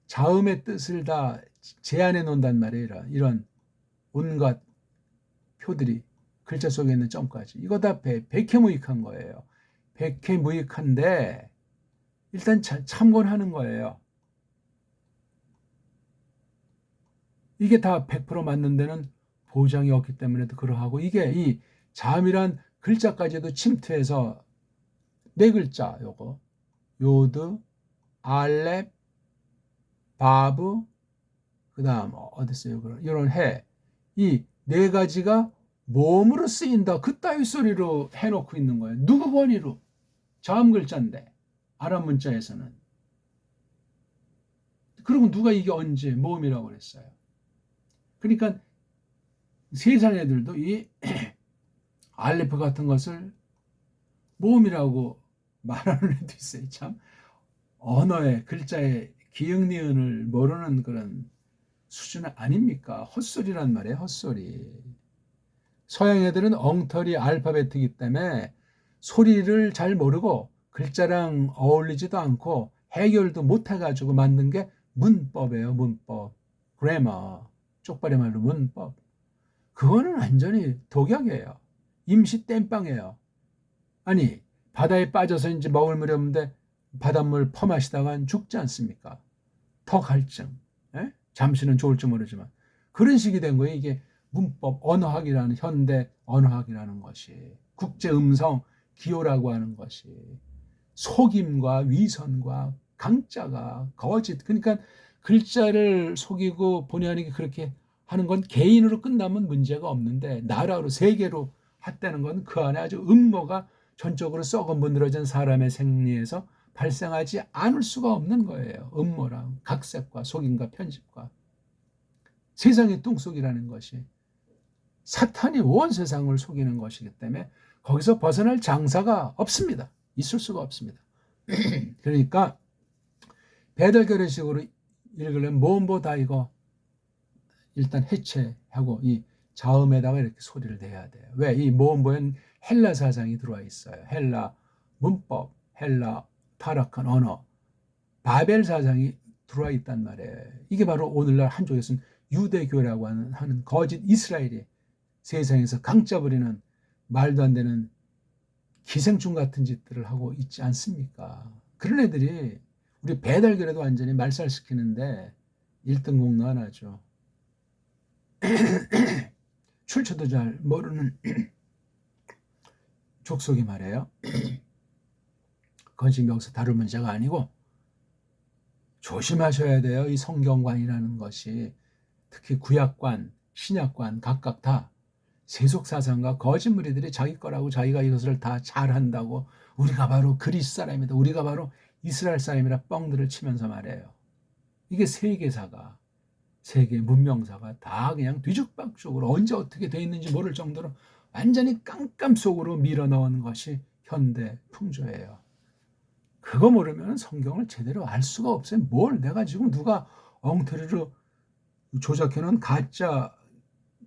자음의 뜻을 다 제한해 놓는단 말이에요. 이런 온갖 표들이 글자 속에 있는 점까지. 이거 다 백해무익한 거예요. 백해무익한데 일단 참고는 하는 거예요. 이게 다 100% 맞는 데는 보장이 없기 때문에도 그러하고 이게 이 자음이란 글자까지도 침투해서 네 글자 요거 요드, 알렙, 바브 그다음 어디 있어요? 이런 해. 이 네 가지가 몸으로 쓰인다. 그따위 소리로 해놓고 있는 거예요. 누구 권위로? 자음 글자인데 아랍 문자에서는. 그리고 누가 이게 언제 모음이라고 그랬어요? 그러니까 세상 애들도 이 알레프 같은 것을 모음이라고 말하는 애도 있어요. 참 언어의 글자의 기역 니은을 모르는 그런 수준은 아닙니까? 헛소리란 말이에요. 헛소리. 서양 애들은 엉터리 알파벳이기 때문에 소리를 잘 모르고 글자랑 어울리지도 않고 해결도 못해가지고 만든 게 문법이에요. 문법. 그래머. 쪽발이 말로 문법. 그거는 완전히 독약이에요. 임시 땜빵이에요. 아니 바다에 빠져서 이제 먹을 물이 없는데 바닷물 퍼마시다가 죽지 않습니까? 더 갈증. 에? 잠시는 좋을지 모르지만 그런 식이 된 거예요. 이게 문법 언어학이라는 현대 언어학이라는 것이 국제 음성 기호라고 하는 것이 속임과 위선과 강짜가 거짓 그러니까 글자를 속이고 본의 아니게 그렇게 하는 건 개인으로 끝나면 문제가 없는데 나라로 세계로 했다는 건 그 안에 아주 음모가 전적으로 썩어 문드러진 사람의 생리에서 발생하지 않을 수가 없는 거예요. 음모랑 각색과 속임과 편집과 세상의 뚱속이라는 것이 사탄이 온 세상을 속이는 것이기 때문에 거기서 벗어날 장사가 없습니다. 있을 수가 없습니다. 그러니까 배달결의식으로 읽으려면 모음보다 이거 일단 해체하고 이 자음에다가 이렇게 소리를 내야 돼요. 왜? 이 모음보에는 헬라 사상이 들어와 있어요. 헬라 문법, 헬라 타락한 언어, 바벨 사상이 들어와 있단 말이에요. 이게 바로 오늘날 한쪽에서는 유대교라고 하는 거짓 이스라엘이 세상에서 강짜 부리는 말도 안 되는 기생충 같은 짓들을 하고 있지 않습니까? 그런 애들이 우리 배달결에도 완전히 말살시키는데 1등 공로 하나죠. 출처도 잘 모르는 족속이 말이에요. 그건 지금 여기서 다룰 문제가 아니고 조심하셔야 돼요. 이 성경관이라는 것이 특히 구약관, 신약관 각각 다 세속사상과 거짓무리들이 자기 거라고 자기가 이것을 다 잘한다고 우리가 바로 그리스 사람이다. 우리가 바로 이스라엘 사람이라 뻥들을 치면서 말해요. 이게 세계사가 세계 문명사가 다 그냥 뒤죽박죽으로 언제 어떻게 돼 있는지 모를 정도로 완전히 깜깜 속으로 밀어넣은 것이 현대 풍조예요. 그거 모르면 성경을 제대로 알 수가 없어요. 뭘 내가 지금 누가 엉터리로 조작해놓은 가짜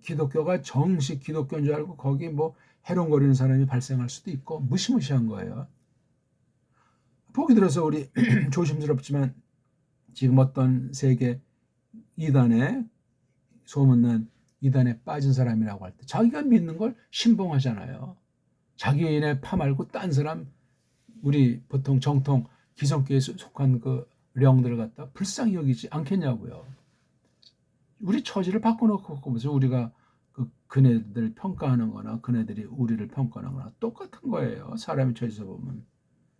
기독교가 정식 기독교인 줄 알고 거기 뭐 해롱거리는 사람이 발생할 수도 있고 무시무시한 거예요. 보기 들어서 우리 조심스럽지만 지금 어떤 세계 이단에 소문난 이단에 빠진 사람이라고 할 때 자기가 믿는 걸 신봉하잖아요. 자기네 파 말고 딴 사람 우리 보통 정통 기성교에 속한 그 령들을 갖다 불쌍히 여기지 않겠냐고요. 우리 처지를 바꿔놓고 보면서 우리가 그네들 평가하는 거나 그네들이 우리를 평가하는 거나 똑같은 거예요. 사람의 처지에서 보면.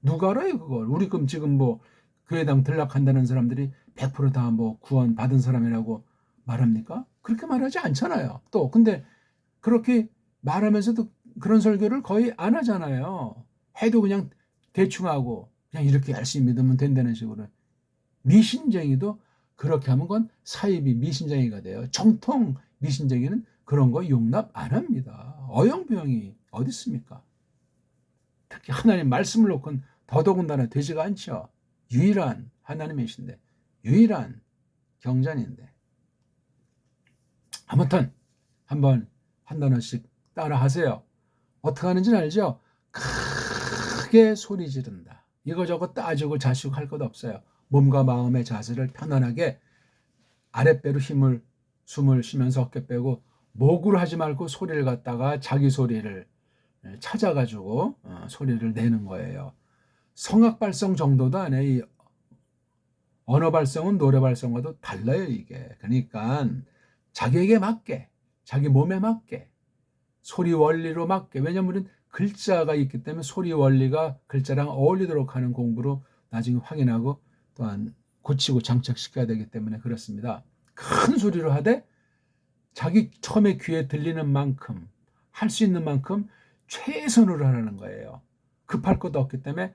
누가 알아요 그걸. 우리 그럼 지금 뭐 교회당 들락한다는 사람들이 100%다 뭐 구원 받은 사람이라고 말합니까? 그렇게 말하지 않잖아요. 또 근데 그렇게 말하면서도 그런 설교를 거의 안 하잖아요. 해도 그냥 대충 하고 그냥 이렇게 열심히 믿으면 된다는 식으로. 미신쟁이도 그렇게 하면 건 사이비 미신쟁이가 돼요. 정통 미신쟁이는 그런 거 용납 안 합니다. 어영부영이 어디 있습니까? 특히 하나님 말씀을 놓고는 더더군다나 되지가 않죠. 유일한 하나님의 신데 유일한 경전인데 아무튼 한번 한 단어씩 따라 하세요. 어떻게 하는지는 알죠? 크게 소리 지른다. 이거저거 따지고 자시고 할 것 없어요. 몸과 마음의 자세를 편안하게 아랫배로 숨을 쉬면서 어깨 빼고 목으로 하지 말고 소리를 갖다가 자기 소리를 찾아가지고 소리를 내는 거예요. 성악 발성 정도도 안 해. 이 언어 발성은 노래 발성과도 달라요, 이게. 그러니까 자기에게 맞게, 자기 몸에 맞게, 소리 원리로 맞게. 왜냐하면 글자가 있기 때문에 소리 원리가 글자랑 어울리도록 하는 공부로 나중에 확인하고 또한 고치고 장착시켜야 되기 때문에 그렇습니다. 큰 소리로 하되 자기 처음에 귀에 들리는 만큼, 할 수 있는 만큼 최선으로 하라는 거예요. 급할 것도 없기 때문에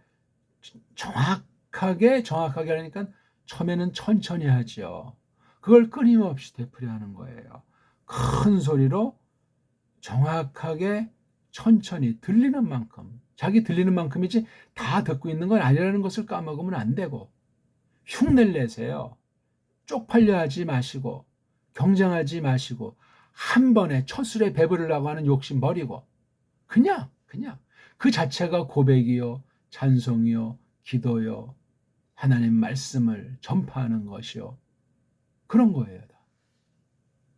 정확하게 하니까 처음에는 천천히 하죠. 그걸 끊임없이 되풀이하는 거예요. 큰 소리로 정확하게 천천히 들리는 만큼, 자기 들리는 만큼이지 다 듣고 있는 건 아니라는 것을 까먹으면 안 되고, 흉내를 내세요. 쪽팔려 하지 마시고, 경쟁하지 마시고, 한 번에 첫 술에 배부르려고 하는 욕심 버리고, 그냥 그 자체가 고백이요, 찬송이요, 기도요, 하나님 말씀을 전파하는 것이요. 그런 거예요.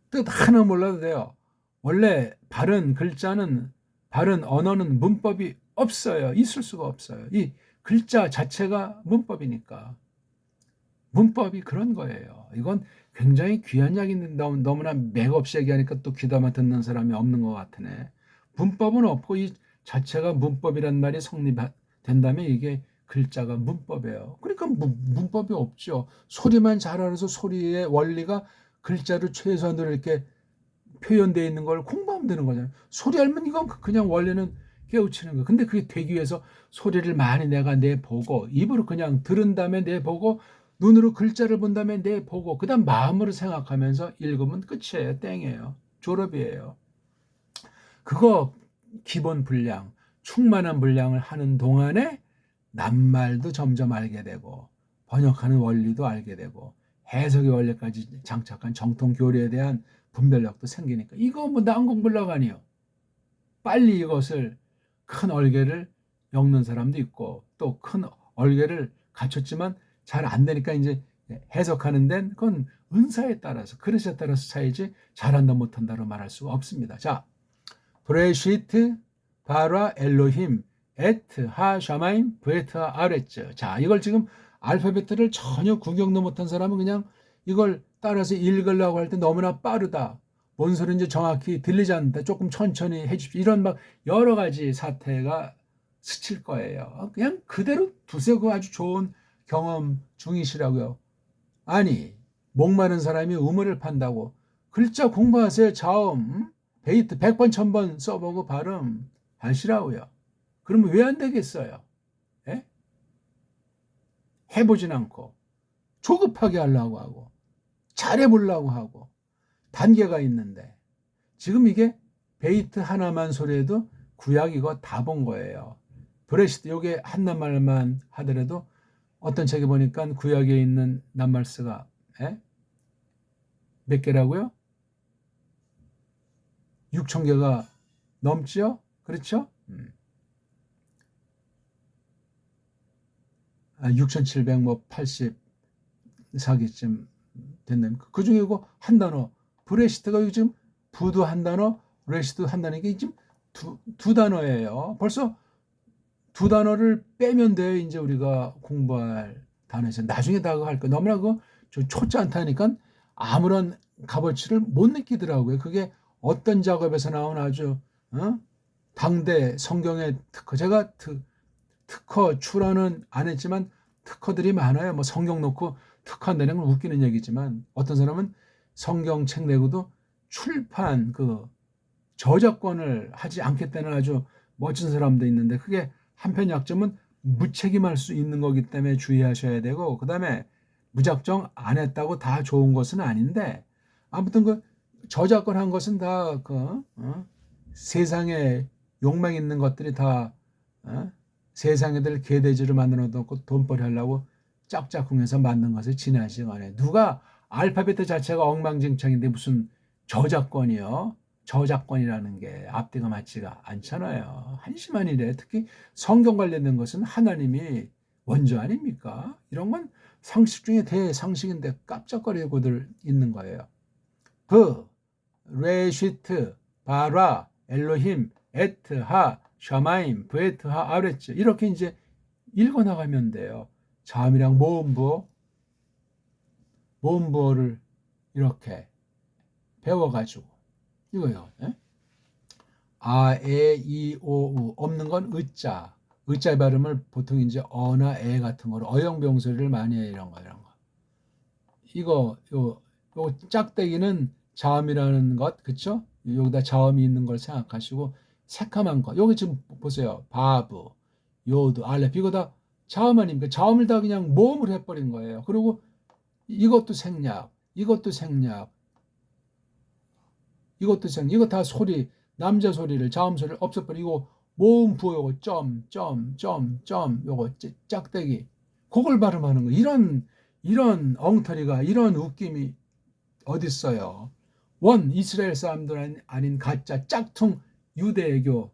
뜻 하나 몰라도 돼요. 원래 바른 글자는, 바른 언어는 문법이 없어요. 있을 수가 없어요. 이 글자 자체가 문법이니까. 문법이 그런 거예요. 이건 굉장히 귀한 이야기인데 너무나 맥없이 얘기하니까 또 귀담아 듣는 사람이 없는 것 같으네. 문법은 없고 이 자체가 문법이란 말이 성립된다면 이게 글자가 문법이에요. 그러니까 문법이 없죠. 소리만 잘 알아서 소리의 원리가 글자로 최소한으로 이렇게 표현되어 있는 걸 공부하면 되는 거잖아요. 소리 알면 이건 그냥 원리는 깨우치는 거. 근데 그게 되기 위해서 소리를 많이 내가 내보고, 입으로 그냥 들은 다음에 내보고, 눈으로 글자를 본 다음에 내보고, 그 다음 마음으로 생각하면서 읽으면 끝이에요. 땡이에요. 졸업이에요. 그거 기본 분량, 충만한 분량을 하는 동안에 낱말도 점점 알게 되고, 번역하는 원리도 알게 되고, 해석의 원리까지 장착한 정통 교리에 대한 분별력도 생기니까 이거 뭐 난공불락 아니에요. 빨리 이것을 큰 얼개를 엮는 사람도 있고 또 큰 얼개를 갖췄지만 잘 안 되니까 이제 해석하는 데는 그건 은사에 따라서 그릇에 따라서 차이지 잘한다 못한다로 말할 수가 없습니다. 자, 브레시트 바라 엘로힘 에트 하 샤마임 브에트 아레츠. 자, 이걸 지금 알파벳을 전혀 구경도 못한 사람은 그냥 이걸 따라서 읽으려고 할 때 너무나 빠르다. 뭔 소리인지 정확히 들리지 않는다. 조금 천천히 해주십시오. 이런 막 여러 가지 사태가 스칠 거예요. 그냥 그대로 두세요. 그 아주 좋은 경험 중이시라고요. 아니, 목마른 사람이 우물을 판다고 글자 공부하세요. 자음, 베이트 100번, 1000번 써보고 발음 하시라고요. 그러면 왜 안 되겠어요? 예? 해보진 않고 조급하게 하려고 하고 잘해보려고 하고 단계가 있는데 지금 이게 베이트 하나만 소리해도 구약 이거 다 본 거예요. 브레시트 요게 한 낱말만 하더라도 어떤 책에 보니까 구약에 있는 낱말수가 몇 개라고요? 6,000개가 넘죠? 그렇죠? 6,784개쯤 됐네. 그 중에 이거 한 단어, 브레시트가 요즘 부도 한 단어, 레시트 한 단어, 이게 지금 두 단어예요. 벌써 두 단어를 빼면 돼요. 이제 우리가 공부할 단어에서. 나중에 다 할 거. 너무나 그거 초짜 않다니까 아무런 값어치를 못 느끼더라고요. 그게 어떤 작업에서 나온 아주 당대 성경의 특허. 제가 특허 출원은 안 했지만 특허들이 많아요. 뭐 성경 놓고 특허한다는 건 웃기는 얘기지만 어떤 사람은 성경책 내고도 출판 그 저작권을 하지 않겠다는 아주 멋진 사람도 있는데 그게 한편 약점은 무책임할 수 있는 거기 때문에 주의하셔야 되고 그다음에 무작정 안 했다고 다 좋은 것은 아닌데 아무튼 그 저작권 한 것은 다 그 세상에 욕망 있는 것들이 다 세상에들 개돼지를 만들어 놓고 돈벌이 하려고 짝짝꿍해서 만든 것을 지나치지 않아요. 누가 알파벳 자체가 엉망진창인데 무슨 저작권이요? 저작권이라는 게 앞뒤가 맞지가 않잖아요. 한심한 일에 특히 성경 관련된 것은 하나님이 원조 아닙니까? 이런 건 상식 중에 대상식인데 깜짝거리고들 있는 거예요. 레시트, 바라, 엘로힘, 에트, 하, 샤마임, 브에트, 하, 아레츠 이렇게 이제 읽어나가면 돼요. 자음이랑 모음부어를 이렇게 배워가지고 이거요. 예? 아, 에, 이, 오, 우 없는 건 으자. 으자 발음을 보통 이제 어나 에 같은 거로 어영병 소리를 많이 해 이런 거. 요 짝대기는 자음이라는 것, 그쵸? 여기다 자음이 있는 걸 생각하시고 새카만 거. 여기 지금 보세요. 바브, 요드, 알렙 이거 다 자음 아닙니까? 자음을 다 그냥 모음을 해버린 거예요. 그리고 이것도 생략, 이것도 생략, 이거 다 소리, 남자 소리를, 자음 소리를 없애버리고 모음 부호 요거 점 요거 짝대기 그걸 발음하는 거. 이런 엉터리가 이런 웃김이 어딨어요. 이스라엘 사람들 아닌 가짜 짝퉁 유대교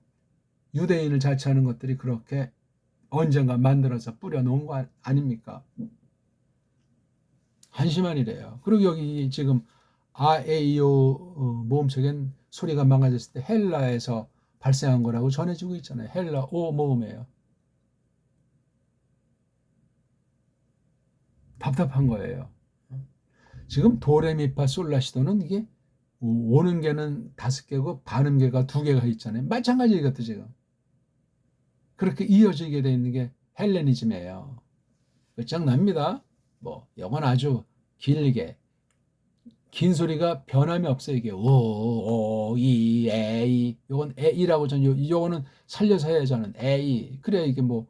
유대인을 자처하는 것들이 그렇게 언젠가 만들어서 뿌려놓은 거 아닙니까? 한심한 일이에요. 그리고 여기 지금 아에이오 모음책엔 소리가 망가졌을 때 헬라에서 발생한 거라고 전해지고 있잖아요. 헬라 오 모음이에요. 답답한 거예요. 지금 도레미파 솔라시도는 이게 오는 개는 5개고 반음 개가 2개가 있잖아요. 마찬가지 이것도 지금 그렇게 이어지게 돼 있는 게 헬레니즘이에요. 끝장납니다. 뭐 이건 아주 길게 긴 소리가 변함이 없어요. 이게 이, 에이 요건 에이라고 저는 요거는 살려서 해야 저는 에이 그래야 이게 뭐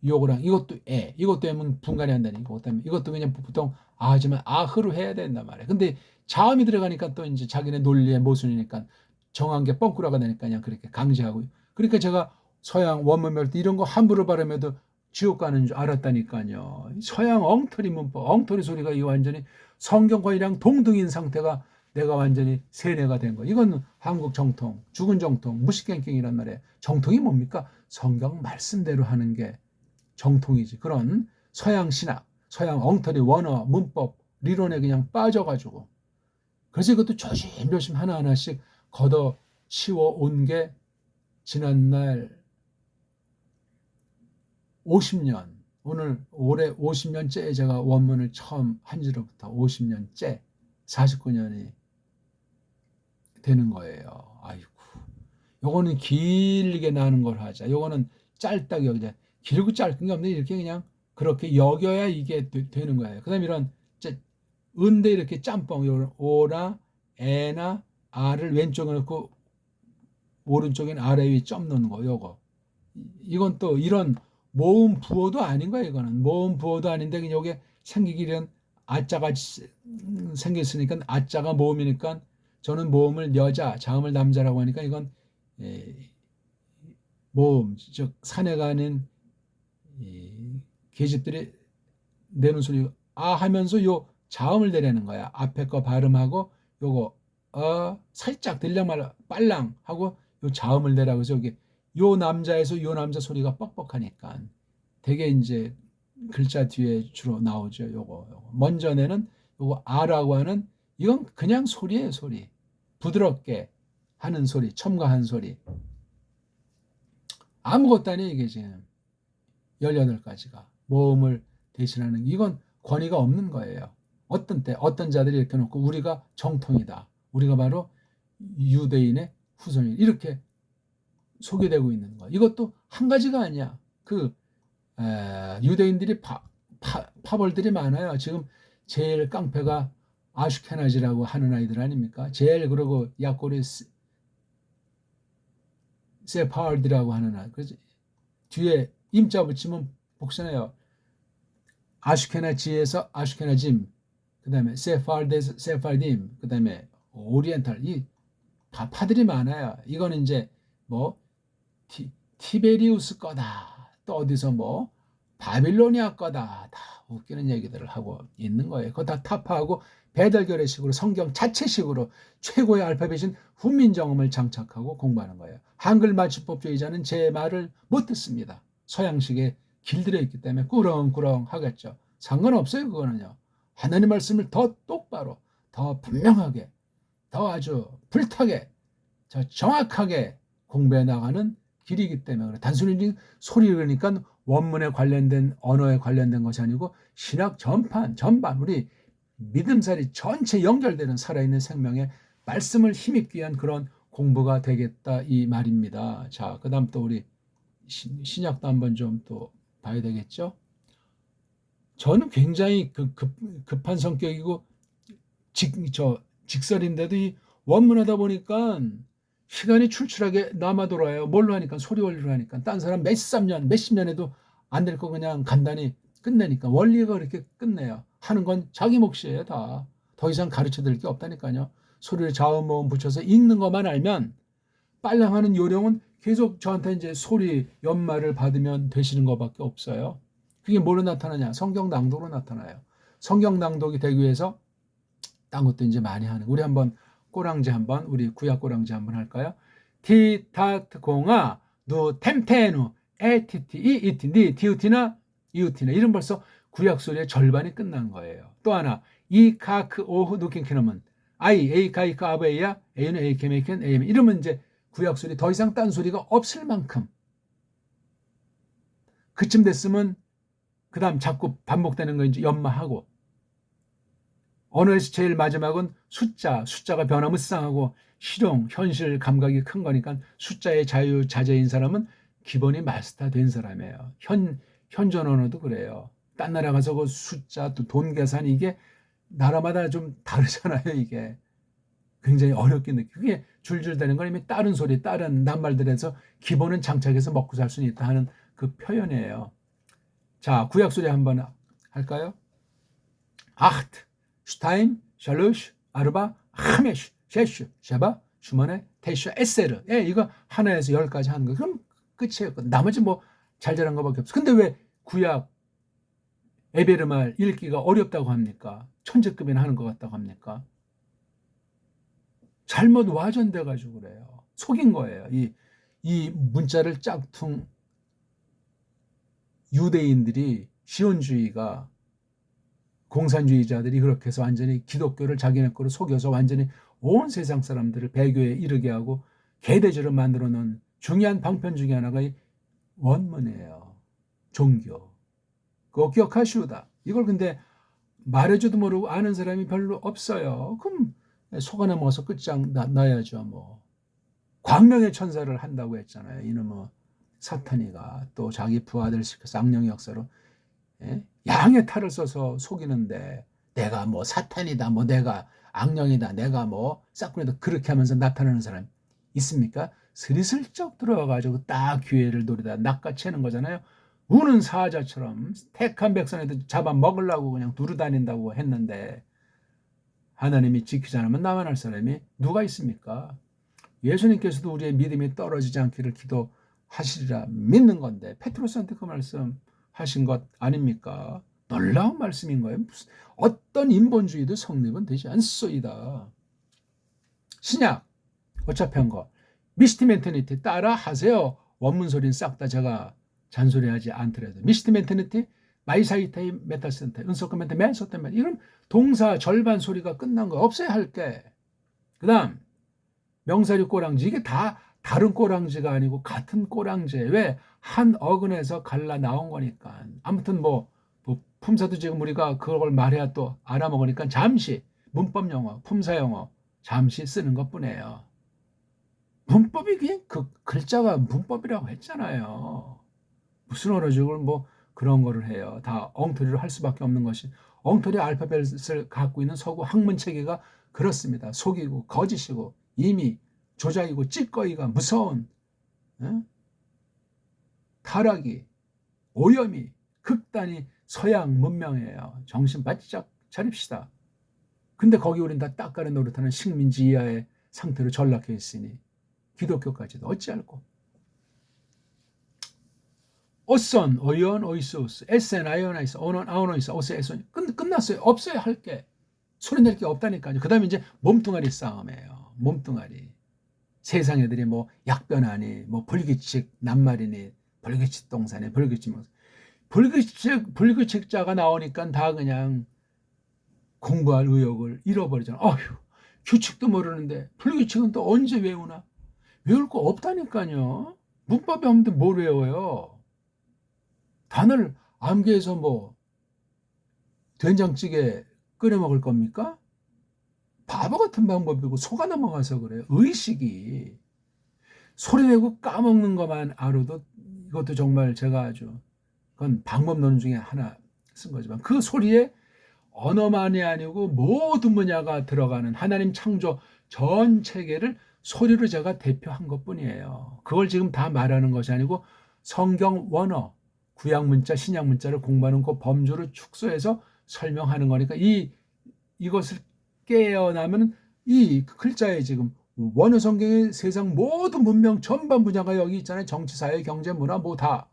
요거랑 이것도 이것도 하면 분간이 안 되니까 이것도 그냥 보통 하지만 아흐로 해야 된단 말이에요. 근데 자음이 들어가니까 또 이제 자기네 논리의 모순이니까 정한 게 뻥꾸라가 되니까 그냥 그렇게 강제하고 그러니까 제가 서양 원문 배울 때 이런 거 함부로 발음해도 지옥 가는 줄 알았다니까요. 서양 엉터리 문법, 엉터리 소리가 이 완전히 성경과이랑 동등인 상태가 내가 완전히 세뇌가 된 거. 이건 한국 정통, 죽은 정통, 무식갱갱이란 말이에요. 정통이 뭡니까? 성경 말씀대로 하는 게 정통이지. 그런 서양 신학, 서양 엉터리 원어, 문법, 리론에 그냥 빠져가지고. 그래서 이것도 조심조심 하나하나씩 걷어 치워온 게 지난날 50년, 올해 50년째 제가 원문을 처음 한 지로부터 50년째, 49년이 되는 거예요. 아이고. 요거는 길게 나는 걸 하자. 요거는 짧다고 여기자. 길고 짧은 게 없는데 이렇게 그냥 그렇게 여겨야 이게 되는 거예요. 그 다음에 이런 은데 이렇게 짬뽕, 오나, 에나, 아를 왼쪽에 놓고 오른쪽엔 아래 위에 점 넣는 거, 요거. 이건 또 이런 모음 부호도 아닌 거야, 이거는. 모음 부호도 아닌데, 그냥 여기에 생기기는 아자가 생겼으니까, 아자가 모음이니까, 저는 모음을 여자, 자음을 남자라고 하니까, 이건, 모음, 즉, 산에 가는, 계집들이 내는 소리, 하면서 요 자음을 내려는 거야. 앞에 거 발음하고, 요거, 살짝 들려말 빨랑 하고, 요 자음을 내라고 해서 여기, 요 남자에서 요 남자 소리가 뻑뻑하니까 되게 이제 글자 뒤에 주로 나오죠. 요거. 먼저 내는 요거 아라고 하는 이건 그냥 소리예요, 소리. 부드럽게 하는 소리, 첨가한 소리. 아무것도 아니에요, 이게 지금. 18가지가 모음을 대신하는 이건 권위가 없는 거예요. 어떤 때 어떤 자들이 이렇게 놓고 우리가 정통이다. 우리가 바로 유대인의 후손이 이렇게 소개되고 있는 거. 이것도 한 가지가 아니야. 유대인들이 파벌들이 많아요. 지금 제일 깡패가 아슈케나지라고 하는 아이들 아닙니까? 제일 그리고 약골이 세파르디라고 하는 아이. 그래서 뒤에 임자 붙이면 복선해요. 아슈케나지에서 아슈케나짐, 그 다음에 세파르데에서 세파르딤, 그 다음에 오리엔탈. 이 파들이 많아요. 이거는 이제 뭐 티베리우스 거다. 또 어디서 뭐 바빌로니아 거다. 다 웃기는 얘기들을 하고 있는 거예요. 그거 다 타파하고 배달결의식으로 성경 자체식으로 최고의 알파벳인 훈민정음을 장착하고 공부하는 거예요. 한글 맞춤법주의자는 제 말을 못 듣습니다. 서양식에 길들여 있기 때문에 꾸렁꾸렁 하겠죠. 상관없어요. 그거는요. 하나님 말씀을 더 똑바로, 더 분명하게, 더 아주 불타게, 정확하게 공부해 나가는 길이기 때문에 그래. 단순히 소리 그러니까 원문에 관련된 언어에 관련된 것이 아니고 신학 전반 우리 믿음살이 전체 연결되는 살아있는 생명의 말씀을 힘입기 위한 그런 공부가 되겠다 이 말입니다. 자, 그다음 또 우리 신약도 한번 좀 또 봐야 되겠죠. 저는 굉장히 급한 성격이고 직설인데도 이 원문하다 보니까 시간이 출출하게 남아 돌아요. 뭘로 하니까 소리 원리로 하니까 딴 사람 몇십 년 해도 안 될 거 그냥 간단히 끝내니까 원리가 그렇게 끝내요. 하는 건 자기 몫이에요 다. 더 이상 가르쳐 드릴 게 없다니까요. 소리를 자음 모음 붙여서 읽는 것만 알면 빨랑하는 요령은 계속 저한테 이제 소리 연말을 받으면 되시는 것밖에 없어요. 그게 뭐로 나타나냐? 성경 낭독으로 나타나요. 성경 낭독이 되기 위해서 딴 것도 이제 많이 하는. 우리 한번 꼬랑지 한번 우리 구약 꼬랑지 한번 할까요? 티타트 공아 누 템테누 에티티 이이티 니 디우티나 이우티나 이런 벌써 구약 소리의 절반이 끝난 거예요. 또 하나 이카크 오후 누킹키노문 아이 에이카이카 아베이야 에이는 에이케메이켄 에이메 이러면 이제 구약 소리 더 이상 딴 소리가 없을 만큼 그쯤 됐으면 그다음 자꾸 반복되는 거 이제 연마하고 언어에서 제일 마지막은 숫자가 변화무쌍하고 실용, 현실 감각이 큰 거니까 숫자의 자유자재인 사람은 기본이 마스터된 사람이에요. 현존 언어도 그래요. 딴 나라 가서 그 숫자, 또 돈 계산 이게 나라마다 좀 다르잖아요. 이게 굉장히 어렵게 느끼고 그게 줄줄 되는 건 이미 다른 소리, 다른 낱말들에서 기본은 장착해서 먹고 살 수는 있다 하는 그 표현이에요. 자, 구약 소리 한번 할까요? 아흐트, 슈타인, 샬루슈, 아르바, 하메슈, 셰슈, 샤바, 슈머네, 테슈, 에세르. 예, 이거 하나에서 10까지 하는 거. 그럼 끝이에요. 나머지 뭐 잘잘한 거밖에 없어. 근데 왜 구약 에베르말 읽기가 어렵다고 합니까? 천재급이나 하는 것 같다고 합니까? 잘못 와전돼 가지고 그래요. 속인 거예요. 이 문자를 짝퉁 유대인들이 시온주의가 공산주의자들이 그렇게 해서 완전히 기독교를 자기네 거로 속여서 완전히 온 세상 사람들을 배교에 이르게 하고 개돼지를 만들어 놓은 중요한 방편 중에 하나가 이 원문이에요. 종교. 그거 기억하시오다. 이걸 근데 말해줘도 모르고 아는 사람이 별로 없어요. 그럼 속 안에 먹어서 끝장 나야죠. 뭐 광명의 천사를 한다고 했잖아요. 이놈의 사탄이가 또 자기 부하들 시켜서 악령의 역사로 양의 탈을 써서 속이는데 내가 뭐 사탄이다, 뭐 내가 악령이다, 내가 뭐 싹구리다 그렇게 하면서 나타나는 사람 있습니까? 스리슬쩍 들어와가지고 딱 기회를 노리다 낚아채는 거잖아요. 우는 사자처럼 택한 백성에도 잡아 먹으려고 그냥 두루다닌다고 했는데 하나님이 지키지 않으면 나만할 사람이 누가 있습니까? 예수님께서도 우리의 믿음이 떨어지지 않기를 기도하시리라 믿는 건데 페트로스한테 그 말씀 하신 것 아닙니까? 놀라운 말씀인 거예요. 무슨 어떤 인본주의도 성립은 되지 않소이다. 신약 어차피 한 거 미스티 멘테니티 따라 하세요. 원문 소리는 싹 다 제가 잔소리하지 않더라도 미스티 멘테니티 마이사이테이 메타센테 은소크 멘테 맨소테멘 이런 동사 절반 소리가 끝난 거 없어야 할게. 그다음 명사류 꼬랑지 이게 다 다른 꼬랑지가 아니고 같은 꼬랑지 왜 한 어근에서 갈라 나온 거니까 아무튼 뭐 품사도 지금 우리가 그걸 말해야 또 알아먹으니까 잠시 문법 용어 품사 용어 잠시 쓰는 것뿐이에요. 문법이 그냥 그 글자가 문법이라고 했잖아요. 무슨 어려죽을 뭐 그런 거를 해요. 다 엉터리로 할 수밖에 없는 것이 엉터리 알파벳을 갖고 있는 서구 학문 체계가 그렇습니다. 속이고 거짓이고 이미 조작이고 찌꺼기가 무서운 타락이 오염이 극단이 서양 문명이에요. 정신 바짝 차립시다. 근데 거기 우린 다 따까리 노릇하는 식민지 이하의 상태로 전락해 있으니 기독교까지도 어찌할꼬. 어선, 어이언, 어이소스, 에센, 아이오나이스, 어논, 아오노이스, 어세, 에선. 끝났어요. 없어요, 할 게. 소리 낼 게 없다니까요. 그 다음에 이제 몸뚱아리 싸움이에요. 몸뚱아리. 세상 애들이 뭐 약변하니, 뭐 불규칙 낱말이니, 불규칙 동사니, 불규칙 뭐. 불규칙자가 나오니까 다 그냥 공부할 의욕을 잃어버리잖아. 어휴, 규칙도 모르는데 불규칙은 또 언제 외우나? 외울 거 없다니까요. 문법이 없는데 뭘 외워요? 단어를 암기해서 뭐 된장찌개 끓여 먹을 겁니까? 바보 같은 방법이고 속아 넘어가서 그래요. 의식이 소리 내고 까먹는 것만 알아도 이것도 정말 제가 아주 그건 방법론 중에 하나 쓴 거지만 그 소리에 언어만이 아니고 모든 분야가 들어가는 하나님 창조 전 체계를 소리로 제가 대표한 것뿐이에요. 그걸 지금 다 말하는 것이 아니고 성경 원어, 구약 문자, 신약 문자를 공부하는 그 범주를 축소해서 설명하는 거니까 이것을 깨어나면 이 글자에 지금 원어 성경의 세상 모든 문명 전반 분야가 여기 있잖아요. 정치, 사회, 경제, 문화 뭐 다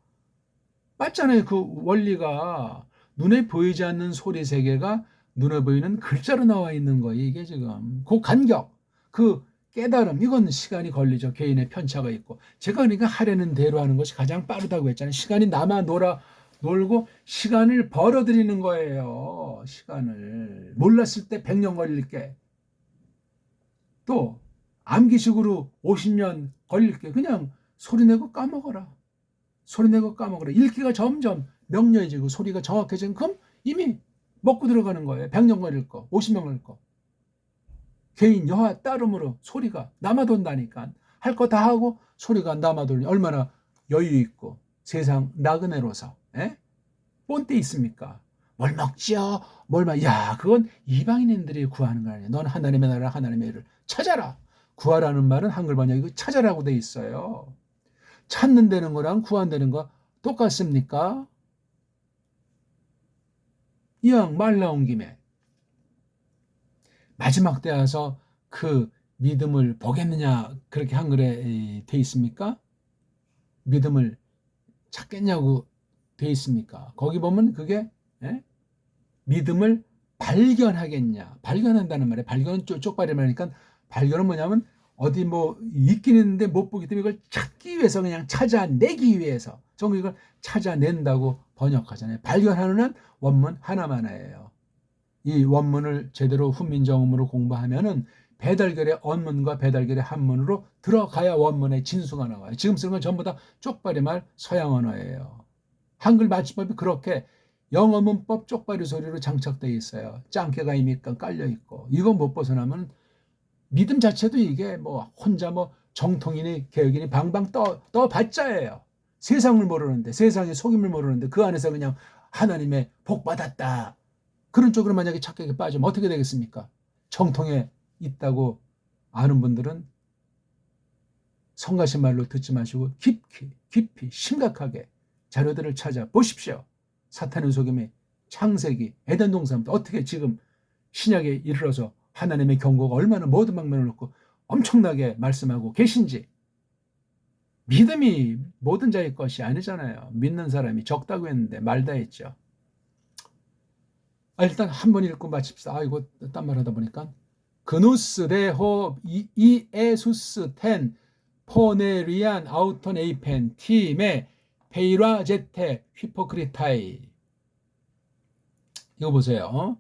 맞잖아요. 그 원리가 눈에 보이지 않는 소리 세계가 눈에 보이는 글자로 나와 있는 거예요. 이게 지금 그 간격, 그 깨달음 이건 시간이 걸리죠. 개인의 편차가 있고 제가 그러니까 하려는 대로 하는 것이 가장 빠르다고 했잖아요. 시간이 남아 놀고 시간을 벌어들이는 거예요. 시간을 몰랐을 때 100년 걸릴 게 또 암기식으로 50년 걸릴 게 그냥 소리내고 까먹어라. 소리내고 까먹어라. 읽기가 점점 명료해지고 소리가 정확해지는 그럼 이미 먹고 들어가는 거예요. 100년 걸릴 거, 50년 걸릴 거. 개인 여하 따름으로 소리가 남아돈다니까. 할 거 다 하고 소리가 남아돌니 얼마나 여유 있고 세상 나그네로서 꼰대 있습니까? 뭘 먹지요? 야, 그건 이방인들이 구하는 거 아니에요. 넌 하나님의 나라, 하나님의 일을 찾아라. 구하라는 말은 한글 번역이 찾아라고 돼 있어요. 찾는다는 거랑 구한다는 거 똑같습니까? 이왕 말 나온 김에 마지막 때 와서 그 믿음을 보겠느냐 그렇게 한글에 돼 있습니까? 믿음을 찾겠냐고 돼 있습니까? 거기 보면 그게 믿음을 발견하겠냐. 발견한다는 말이에요. 발견은 쪽발이 말이니까 발견은 뭐냐면 어디 뭐 있긴 있는데 못 보기 때문에 이걸 찾기 위해서 그냥 찾아내기 위해서 정말 이걸 찾아낸다고 번역하잖아요. 발견하는 원문 하나만이에요. 이 원문을 제대로 훈민정음으로 공부하면은 배달결의 언문과 배달결의 한문으로 들어가야 원문의 진수가 나와요. 지금 쓰는 건 전부 다 쪽발이 말 서양 언어예요. 한글 맞춤법이 그렇게 영어 문법 쪽발이 소리로 장착되어 있어요. 짱깨가 이미 깔려 있고 이거 못 벗어나면 믿음 자체도 이게 뭐 혼자 뭐 정통이니 개혁이니 방방 떠봤자예요. 세상을 모르는데 세상의 속임을 모르는데 그 안에서 그냥 하나님의 복 받았다. 그런 쪽으로 만약에 착각에 빠지면 어떻게 되겠습니까? 정통에 있다고 아는 분들은 성가신 말로 듣지 마시고 깊이 심각하게 자료들을 찾아 보십시오. 사탄의 속임이 창세기 에덴 동산부터 어떻게 지금 신약에 이르러서 하나님의 경고가 얼마나 모든 방면을 놓고 엄청나게 말씀하고 계신지. 믿음이 모든 자의 것이 아니잖아요. 믿는 사람이 적다고 했는데 말다 했죠. 일단 한 번 읽고 마칩시다. 이거 딴 말 하다 보니까 그누스 레호 이에수스 텐 포네리안 아우톤 에이펜 팀의 페이라 제테 휘포크리타이. 이거 보세요.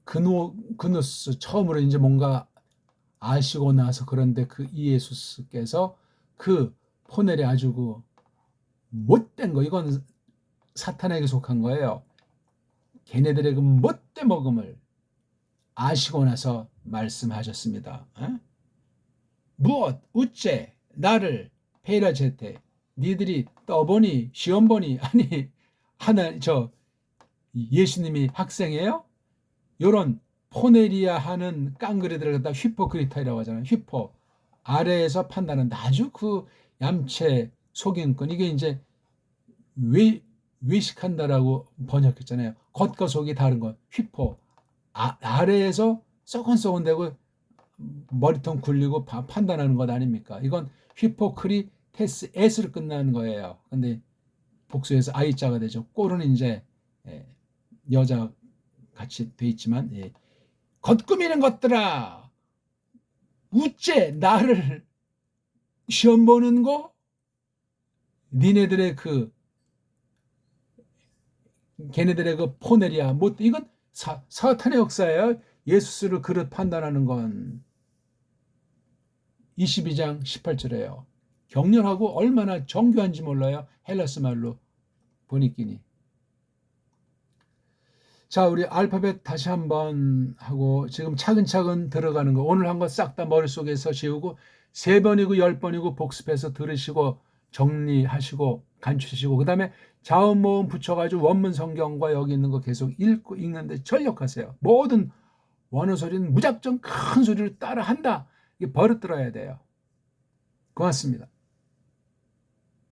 그누스 처음으로 이제 뭔가 아시고 나서 그런데 그 이에수스께서 그 포넬이 아주 그 못된 거 이건 사탄에게 속한 거예요. 걔네들의 그 못돼 먹음을 아시고 나서 말씀하셨습니다. 무엇 우째 나를 페이라제테 니들이 떠보니 시험 보니 아니 하나 예수님이 학생이에요? 요런 포네리아 하는 깡그리들을 갖다 휘포크리타이라고 하잖아요. 휘포 아래에서 판단한다. 아주 그 얌체 속임꾼 이게 이제 외식한다라고 번역했잖아요. 겉과 속이 다른 것. 휘포 아래에서 썩은썩은대고 머리통 굴리고 판단하는 것 아닙니까? 이건 휘포크리타이 테스 S로 끝나는 거예요. 근데 복수해서 I자가 되죠. 꼴은 이제 여자 같이 돼 있지만 겉꾸미는 것들아 우째 나를 시험 보는 거 니네들의 걔네들의 포넬이야. 뭐 이건 사탄의 역사예요. 예수를 그릇 판단하는 건 22장 18절에요. 격렬하고 얼마나 정교한지 몰라요. 헬라스 말로 보니끼니. 자, 우리 알파벳 다시 한번 하고 지금 차근차근 들어가는 거 오늘 한 거 싹 다 머릿속에서 지우고 3번이고 10번이고 복습해서 들으시고 정리하시고 간추시고 그 다음에 자음모음 붙여가지고 원문 성경과 여기 있는 거 계속 읽는데 전력하세요. 모든 원어 소리는 무작정 큰 소리로 따라 한다. 이게 버릇 들어야 돼요. 고맙습니다.